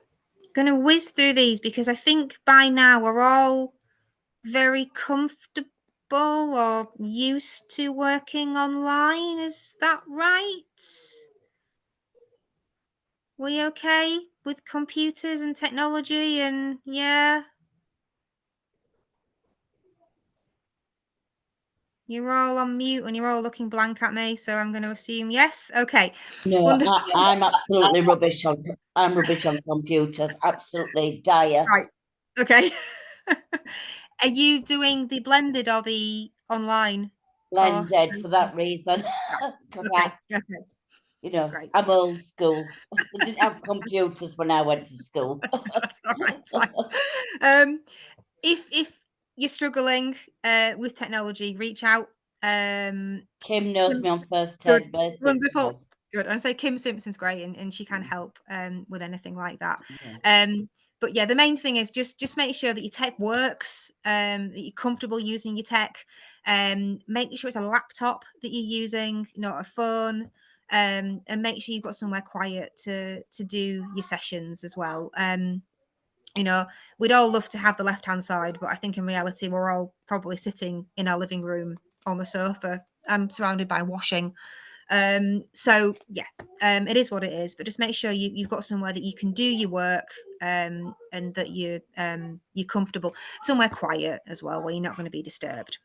Speaker 1: going to whiz through these because I think by now we're all very comfortable or used to working online. Is that right? We okay with computers and technology and yeah? You're all on mute and you're all looking blank at me, so I'm going to assume yes. Okay.
Speaker 7: No,
Speaker 1: Wonderful.
Speaker 7: I'm absolutely rubbish on. I'm rubbish on computers. Absolutely dire.
Speaker 1: Right. Okay. Are you doing the blended or the online?
Speaker 7: Blended for that reason.
Speaker 1: Okay. Okay.
Speaker 7: You know,
Speaker 1: Great.
Speaker 7: I'm old school. We didn't have computers when I went to school.
Speaker 1: That's all right. If you're struggling with technology, reach out.
Speaker 7: Kim knows me on first
Speaker 1: Good.
Speaker 7: term basis.
Speaker 1: Wonderful. Good. And say Kim Simpson's great and she can help with anything like that.
Speaker 7: Yeah.
Speaker 1: But yeah, the main thing is just make sure that your tech works, that you're comfortable using your tech. Make sure it's a laptop that you're using, not a phone. And make sure you've got somewhere quiet to do your sessions as well. You know, we'd all love to have the left-hand side, but I think in reality, we're all probably sitting in our living room on the sofa. I'm surrounded by washing. So yeah, it is what it is, but just make sure you've got somewhere that you can do your work, and that you're comfortable, somewhere quiet as well, where you're not going to be disturbed.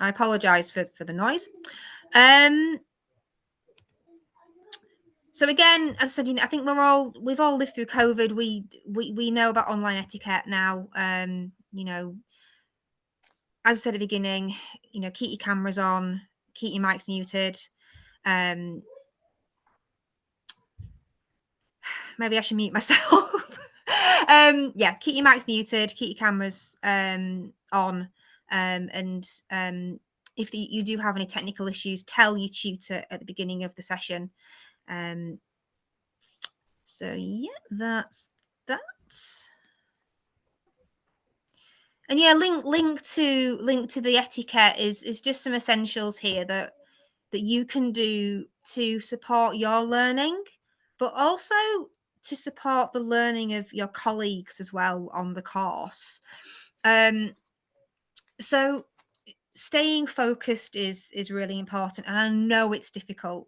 Speaker 1: I apologize for the noise. So again, as I said, I think we've all lived through COVID. We know about online etiquette now. You know, as I said at the beginning, you know, keep your cameras on, keep your mics muted. Maybe I should mute myself. Yeah, keep your mics muted, keep your cameras on, and if you do have any technical issues, tell your tutor at the beginning of the session. So yeah, that's that. And yeah, link to the etiquette is just some essentials here that you can do to support your learning, but also to support the learning of your colleagues as well on the course. So staying focused is really important, and I know it's difficult.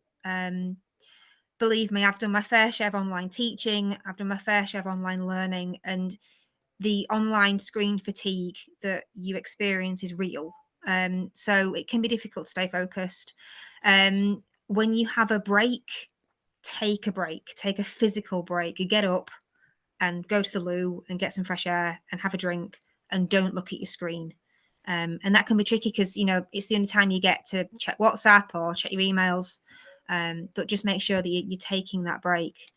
Speaker 1: Believe me, I've done my fair share of online teaching, I've done my fair share of online learning, and the online screen fatigue that you experience is real. So it can be difficult to stay focused. When you have a break, take a break, take a physical break. You get up and go to the loo and get some fresh air and have a drink and don't look at your screen. And that can be tricky because, you know, it's the only time you get to check WhatsApp or check your emails. But just make sure that you're taking that break,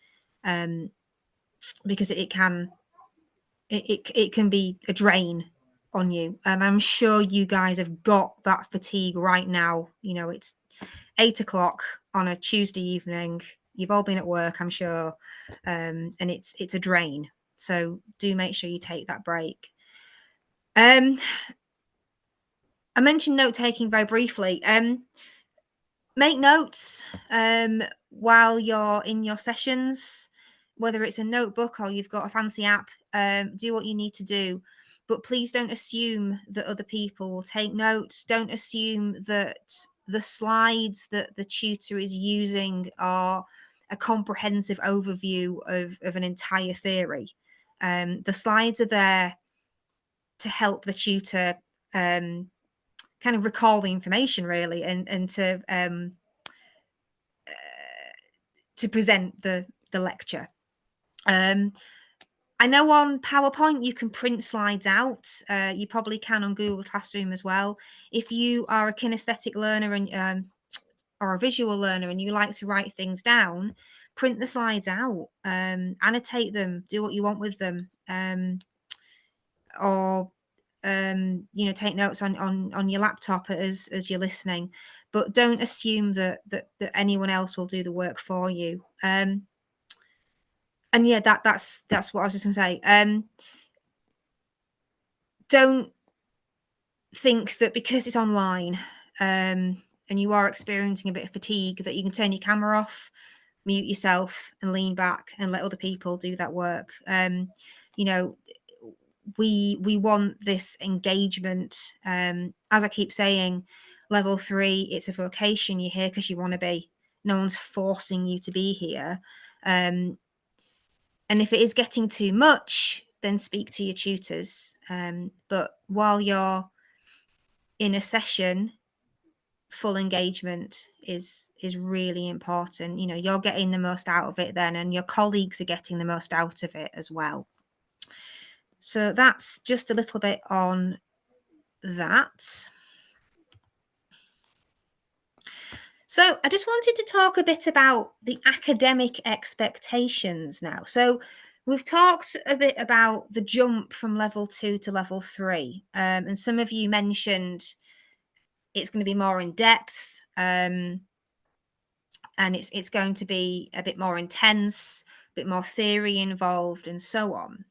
Speaker 1: because it can be a drain on you, and I'm sure you guys have got that fatigue right now. You know, it's 8 o'clock on a Tuesday evening. You've all been at work, I'm sure, and it's a drain. So do make sure you take that break. I mentioned note taking very briefly. Make notes while you're in your sessions, whether it's a notebook or you've got a fancy app. Do what you need to do, but please don't assume that other people will take notes. Don't assume that the slides that the tutor is using are a comprehensive overview of an entire theory. The slides are there to help the tutor kind of recall the information, really, and to present the lecture. I know on PowerPoint you can print slides out. You probably can on Google Classroom as well. If you are a kinesthetic learner and or a visual learner and you like to write things down, print the slides out, annotate them, do what you want with them, or you know, take notes on your laptop as you're listening. But don't assume that anyone else will do the work for you. And yeah, that's what I was just gonna say. Don't think that because it's online and you are experiencing a bit of fatigue that you can turn your camera off, mute yourself, and lean back and let other people do that work. You know, we want this engagement. As I keep saying, level 3, it's a vocation. You're here because you want to be. No one's forcing you to be here. And if it is getting too much, then speak to your tutors. But while you're in a session, full engagement is really important. You know, you're getting the most out of it then, and your colleagues are getting the most out of it as well. So that's just a little bit on that. So I just wanted to talk a bit about the academic expectations now. So we've talked a bit about the jump from level 2 to level 3. And some of you mentioned it's going to be more in depth, and it's going to be a bit more intense, a bit more theory involved, and so on.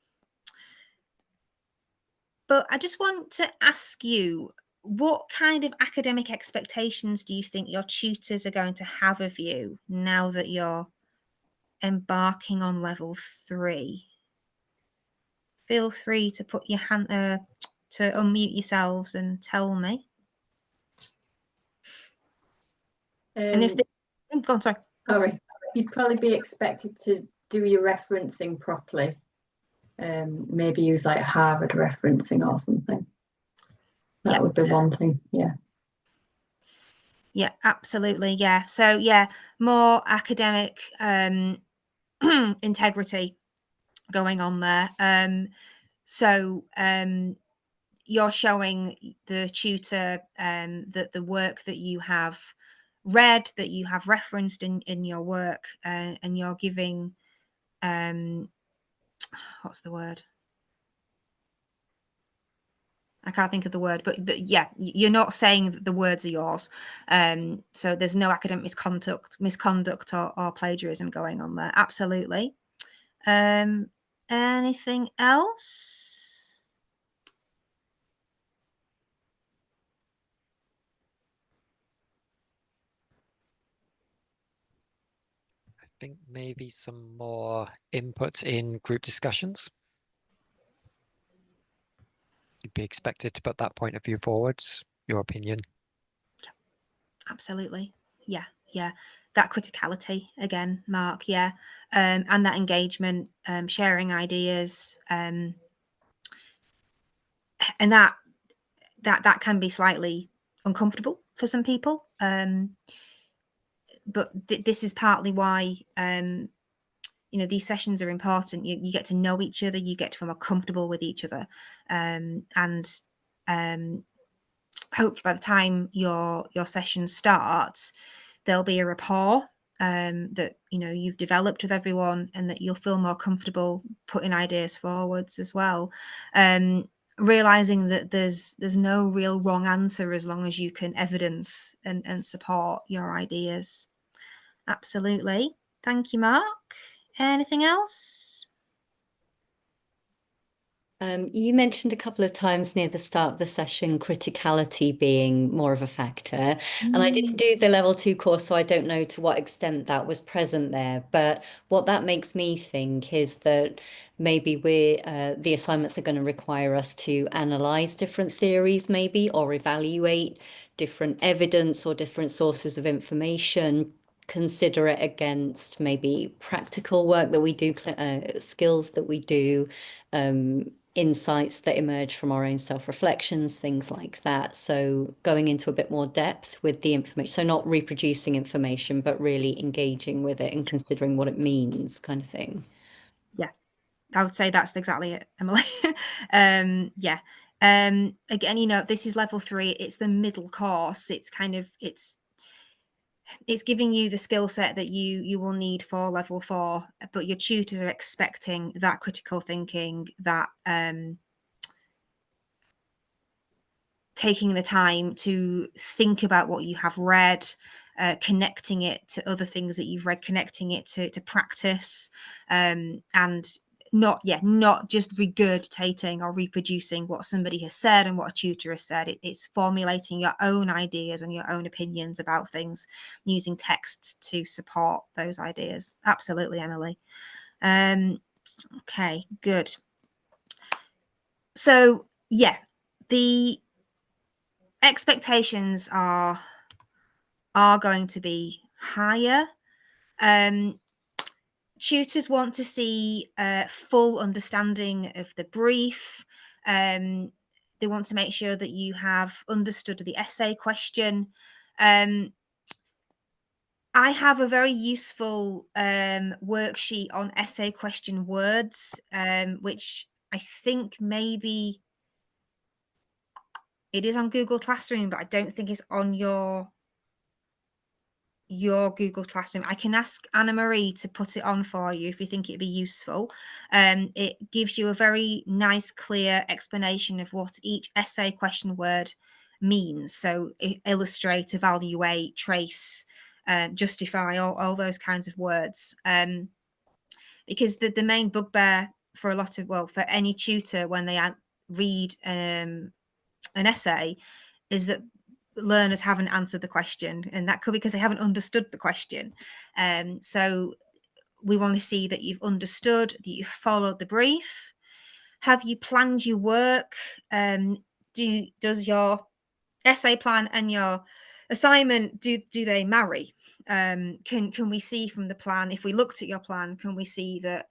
Speaker 1: But I just want to ask you, what kind of academic expectations do you think your tutors are going to have of you now that you're embarking on level 3? Feel free to put your hand to unmute yourselves and tell me. And if they, go on, sorry.
Speaker 6: You'd probably be expected to do your referencing properly. Maybe use like Harvard referencing or something. That would be one thing.
Speaker 1: Yeah, absolutely. Yeah. So yeah, more academic integrity going on there. So you're showing the tutor that the work that you have read, that you have referenced in your work, and you're giving what's the word? I can't think of the word, but yeah, you're not saying that the words are yours. So there's no academic misconduct or plagiarism going on there. Absolutely. Anything else?
Speaker 10: I think maybe some more input in group discussions. You'd be expected to put that point of view forwards, your opinion.
Speaker 1: Absolutely. Yeah. That criticality again, Mark. Yeah. And that engagement, sharing ideas, and that can be slightly uncomfortable for some people. But this is partly why you know, these sessions are important. You get to know each other, you get to feel more comfortable with each other, and hopefully by the time your session starts, there'll be a rapport that, you know, you've developed with everyone, and that you'll feel more comfortable putting ideas forwards as well. realizing that there's no real wrong answer as long as you can evidence and support your ideas. Absolutely. Thank you, Mark. Anything else?
Speaker 11: You mentioned a couple of times near the start of the session criticality being more of a factor. And I didn't do the level 2 course, so I don't know to what extent that was present there. But what that makes me think is that maybe the assignments are going to require us to analyze different theories maybe, or evaluate different evidence or different sources of information, consider it against maybe practical work that we do, skills that we do, insights that emerge from our own self-reflections, things like that. So going into a bit more depth with the information, so not reproducing information, but really engaging with it and considering what it means, kind of thing.
Speaker 1: Yeah, I would say that's exactly it, Emily. Yeah. Again, you know, this is level 3. It's the middle course. It's kind of, it's giving you the skill set that you will need for level 4, but your tutors are expecting that critical thinking, that taking the time to think about what you have read, connecting it to other things that you've read, connecting it to practice, and not just regurgitating or reproducing what somebody has said and what a tutor has said. It's formulating your own ideas and your own opinions about things, using texts to support those ideas. Absolutely, Emily. Okay, good. So yeah, the expectations are going to be higher. Tutors want to see a full understanding of the brief. They want to make sure that you have understood the essay question. I have a very useful worksheet on essay question words, which I think maybe it is on Google Classroom, but I don't think it's on your Google Classroom. I can ask Anna Marie to put it on for you if you think it'd be useful. It gives you a very nice, clear explanation of what each essay question word means. So illustrate, evaluate, trace, justify, all those kinds of words. Because the main bugbear for a lot of, well, for any tutor when they read an essay is that learners haven't answered the question, and that could be because they haven't understood the question. So we want to see that you've understood, that you've followed the brief. Have you planned your work? Does your essay plan and your assignment, do they marry? Can we see from the plan, if we looked at your plan, can we see that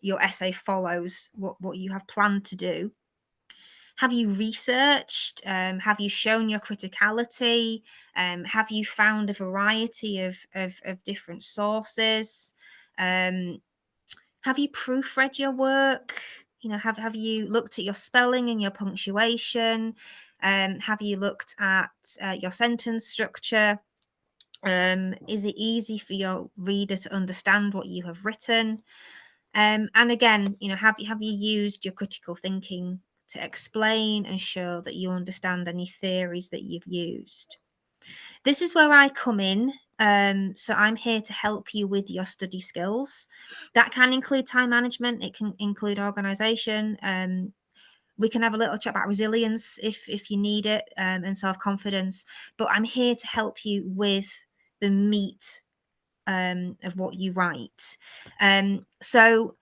Speaker 1: your essay follows what you have planned to do? Have you researched? Have you shown your criticality? Have you found a variety of different sources? Have you proofread your work? You know, have you looked at your spelling and your punctuation? Have you looked at your sentence structure? Is it easy for your reader to understand what you have written? And again, you know, have you used your critical thinking to explain and show that you understand any theories that you've used? This is where I come in. So I'm here to help you with your study skills. That can include time management. It can include organisation. We can have a little chat about resilience if you need it, and self-confidence. But I'm here to help you with the meat of what you write. So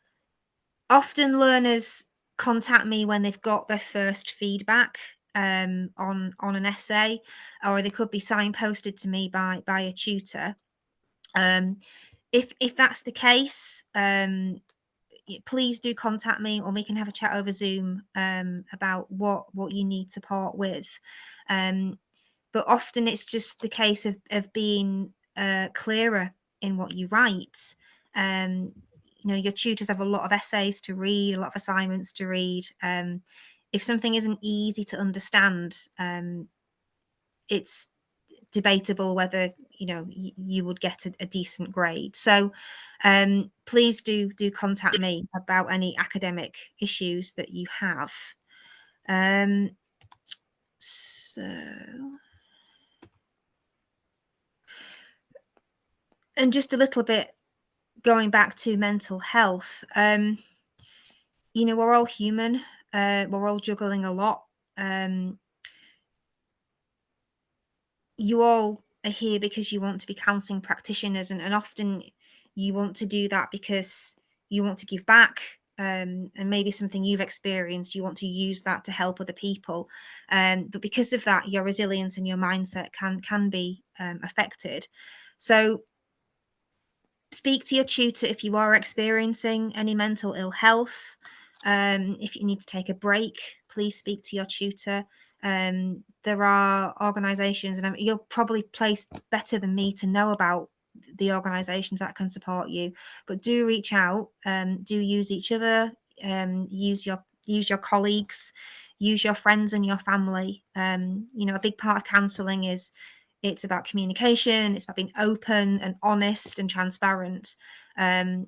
Speaker 1: often learners contact me when they've got their first feedback on an essay, or they could be signposted to me by a tutor. If that's the case, please do contact me, or we can have a chat over Zoom about what you need support with. But often it's just the case of being clearer in what you write. You know, your tutors have a lot of essays to read, a lot of assignments to read. If something isn't easy to understand, it's debatable whether, you know, you would get a decent grade. So please do contact me about any academic issues that you have. So, and just a little bit going back to mental health, you know, we're all human. We're all juggling a lot. You all are here because you want to be counselling practitioners, and often you want to do that because you want to give back, and maybe something you've experienced, you want to use that to help other people. But because of that, your resilience and your mindset can be affected. So speak to your tutor if you are experiencing any mental ill health. If you need to take a break, please speak to your tutor. There are organisations, and you're probably placed better than me to know about the organisations that can support you, but do reach out. Do use each other. Use your colleagues, use your friends and your family. You know, a big part of counselling is it's about communication. It's about being open and honest and transparent. And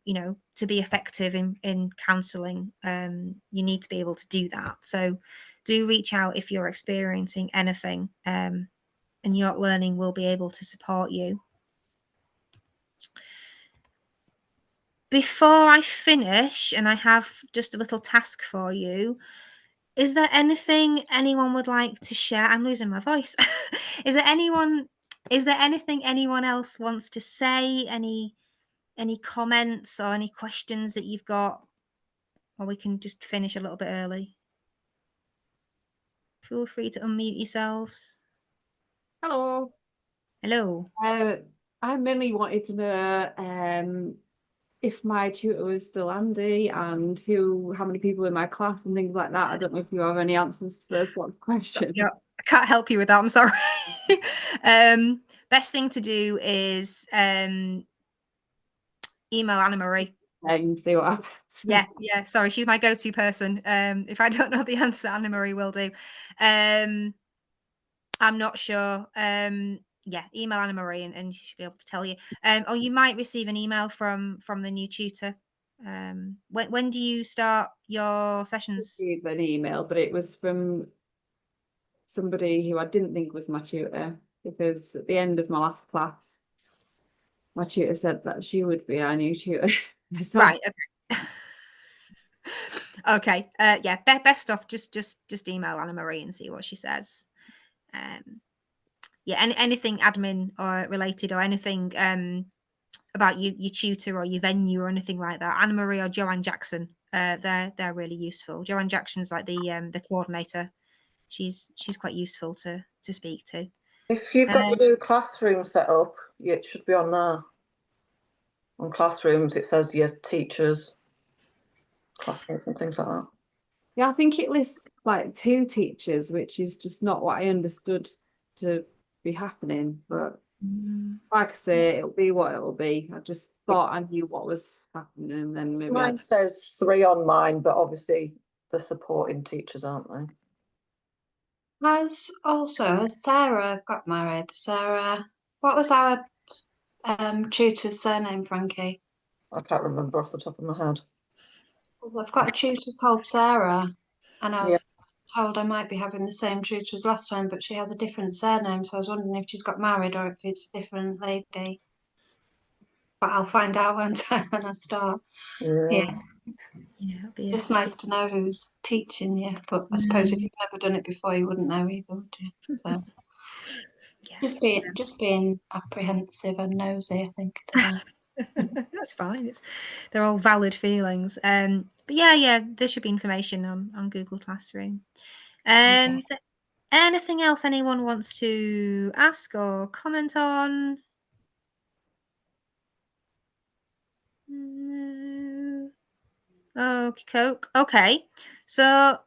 Speaker 1: you know, to be effective in counselling, you need to be able to do that. So do reach out if you're experiencing anything, and York Learning will be able to support you. Before I finish, and I have just a little task for you, is there anything anyone would like to share? I'm losing my voice. Is there anything anyone else wants to say? Any comments or any questions that you've got? Or we can just finish a little bit early. Feel free to unmute yourselves.
Speaker 12: Hello.
Speaker 1: Hello.
Speaker 12: I mainly wanted to know if my tutor was still Andy and how many people in my class and things like that. I don't know if you have any answers to those sort of questions.
Speaker 1: Yeah, I can't help you with that. I'm sorry. Best thing to do is email Anna Marie.
Speaker 12: And see what happens.
Speaker 1: Yeah. Sorry, she's my go-to person. If I don't know the answer, Anna Marie will do. I'm not sure. Yeah, email Anna Marie and she should be able to tell you. Or you might receive an email from the new tutor. When do you start your sessions?
Speaker 12: Received an email, but it was from somebody who I didn't think was my tutor, because at the end of my last class, my tutor said that she would be our new tutor. So,
Speaker 1: Right. Okay. Okay. Yeah. Best off just email Anna Marie and see what she says. Yeah. Anything admin or related, or anything about your tutor or your venue or anything like that. Anna Marie or Joanne Jackson. They're really useful. Joanne Jackson's like the coordinator. She's quite useful to speak to.
Speaker 2: If you've got the new classroom set up, it should be on there. On classrooms, it says your teachers, classmates and things like that.
Speaker 12: yeah, I think it lists like 2 teachers, which is just not what I understood to be happening. But like I say, it'll be what it'll be. I just thought I knew what was happening, and then maybe
Speaker 2: Mine says 3 on mine, but obviously the supporting teachers, aren't they?
Speaker 3: Has Sarah got married? Sarah, what was our tutor's surname, Frankie?
Speaker 2: I can't remember off the top of my head.
Speaker 3: Well, I've got a tutor called Sarah, and I was told I might be having the same tutor as last time, but she has a different surname, so I was wondering if she's got married or if it's a different lady. But I'll find out when I start. Yeah. Just nice to know who's teaching you, but I suppose if you've never done it before, you wouldn't know either, would you? So just being apprehensive and nosy, I think.
Speaker 1: That's fine. They're all valid feelings. But yeah, there should be information on Google Classroom. Is there anything else anyone wants to ask or comment on? Okay. So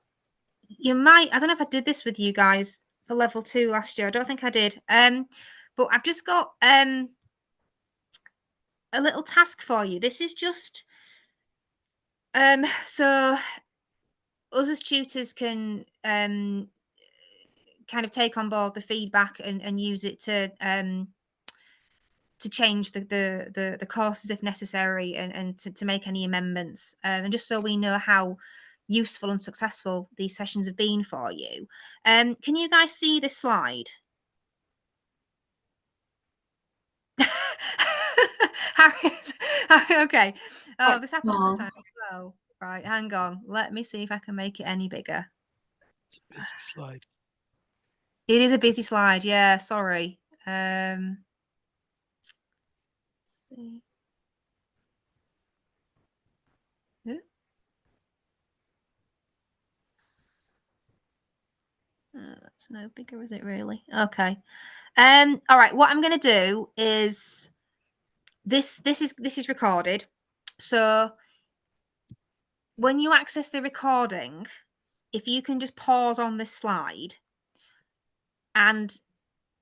Speaker 1: you might, I don't know if I did this with you guys for level 2 last year. I don't think I did. But I've just got a little task for you. This is just so us as tutors can kind of take on board the feedback and use it to change the courses if necessary, and to make any amendments, and just so we know how useful and successful these sessions have been for you. Can you guys see this slide? Okay. Oh, this happened last time as well. Right, hang on. Let me see if I can make it any bigger.
Speaker 10: It's a busy slide.
Speaker 1: It is a busy slide. Yeah, sorry. Let's see. That's no bigger, is it really? Okay. All right. What I'm going to do is this is recorded. So when you access the recording, if you can just pause on this slide and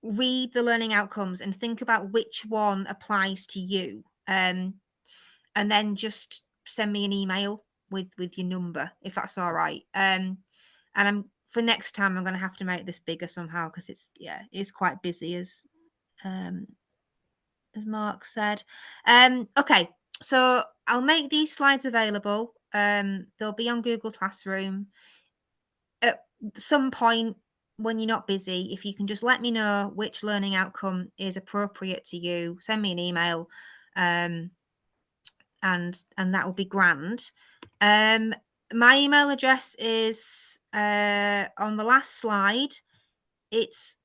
Speaker 1: read the learning outcomes and think about which one applies to you, and then just send me an email with your number, if that's all right. And for next time, I'm going to have to make this bigger somehow because it's quite busy, as Mark said. Okay, so I'll make these slides available. They'll be on Google Classroom. At some point when you're not busy, if you can just let me know which learning outcome is appropriate to you, send me an email, and that will be grand. My email address is on the last slide. It's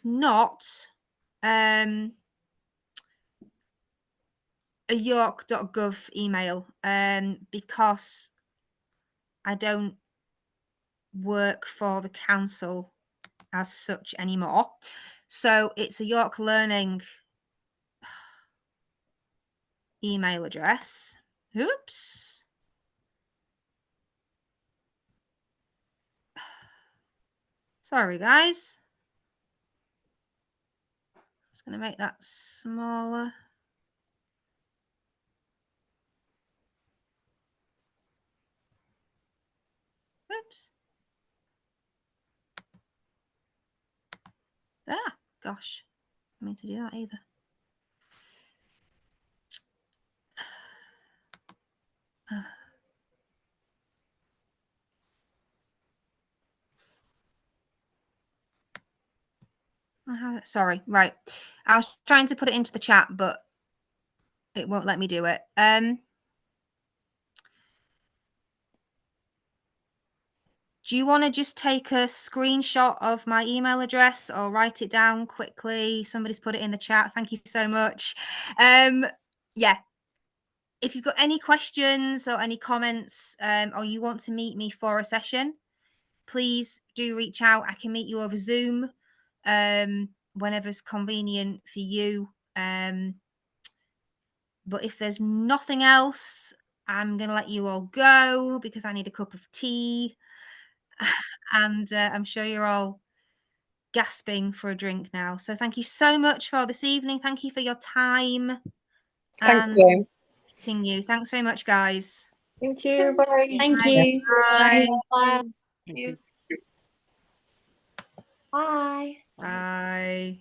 Speaker 1: not a york.gov email because I don't work for the council as such anymore. So it's a York Learning email address. Oops. Sorry, guys. I'm just going to make that smaller. Oops. Gosh. I didn't mean to do that either. Sorry, right. I was trying to put it into the chat, but it won't let me do it. Do you want to just take a screenshot of my email address or write it down quickly? Somebody's put it in the chat. Thank you so much. Yeah. If you've got any questions or any comments, or you want to meet me for a session, please do reach out. I can meet you over Zoom whenever's convenient for you. But if there's nothing else, I'm going to let you all go because I need a cup of tea. And I'm sure you're all gasping for a drink now. So thank you so much for this evening. Thank you for your time.
Speaker 2: Thank you.
Speaker 1: Meeting you. Thanks very much, guys.
Speaker 2: Thank you. Bye.
Speaker 11: Thank you.
Speaker 1: Bye.
Speaker 3: Bye.
Speaker 7: Thank you.
Speaker 3: Bye.
Speaker 1: Bye.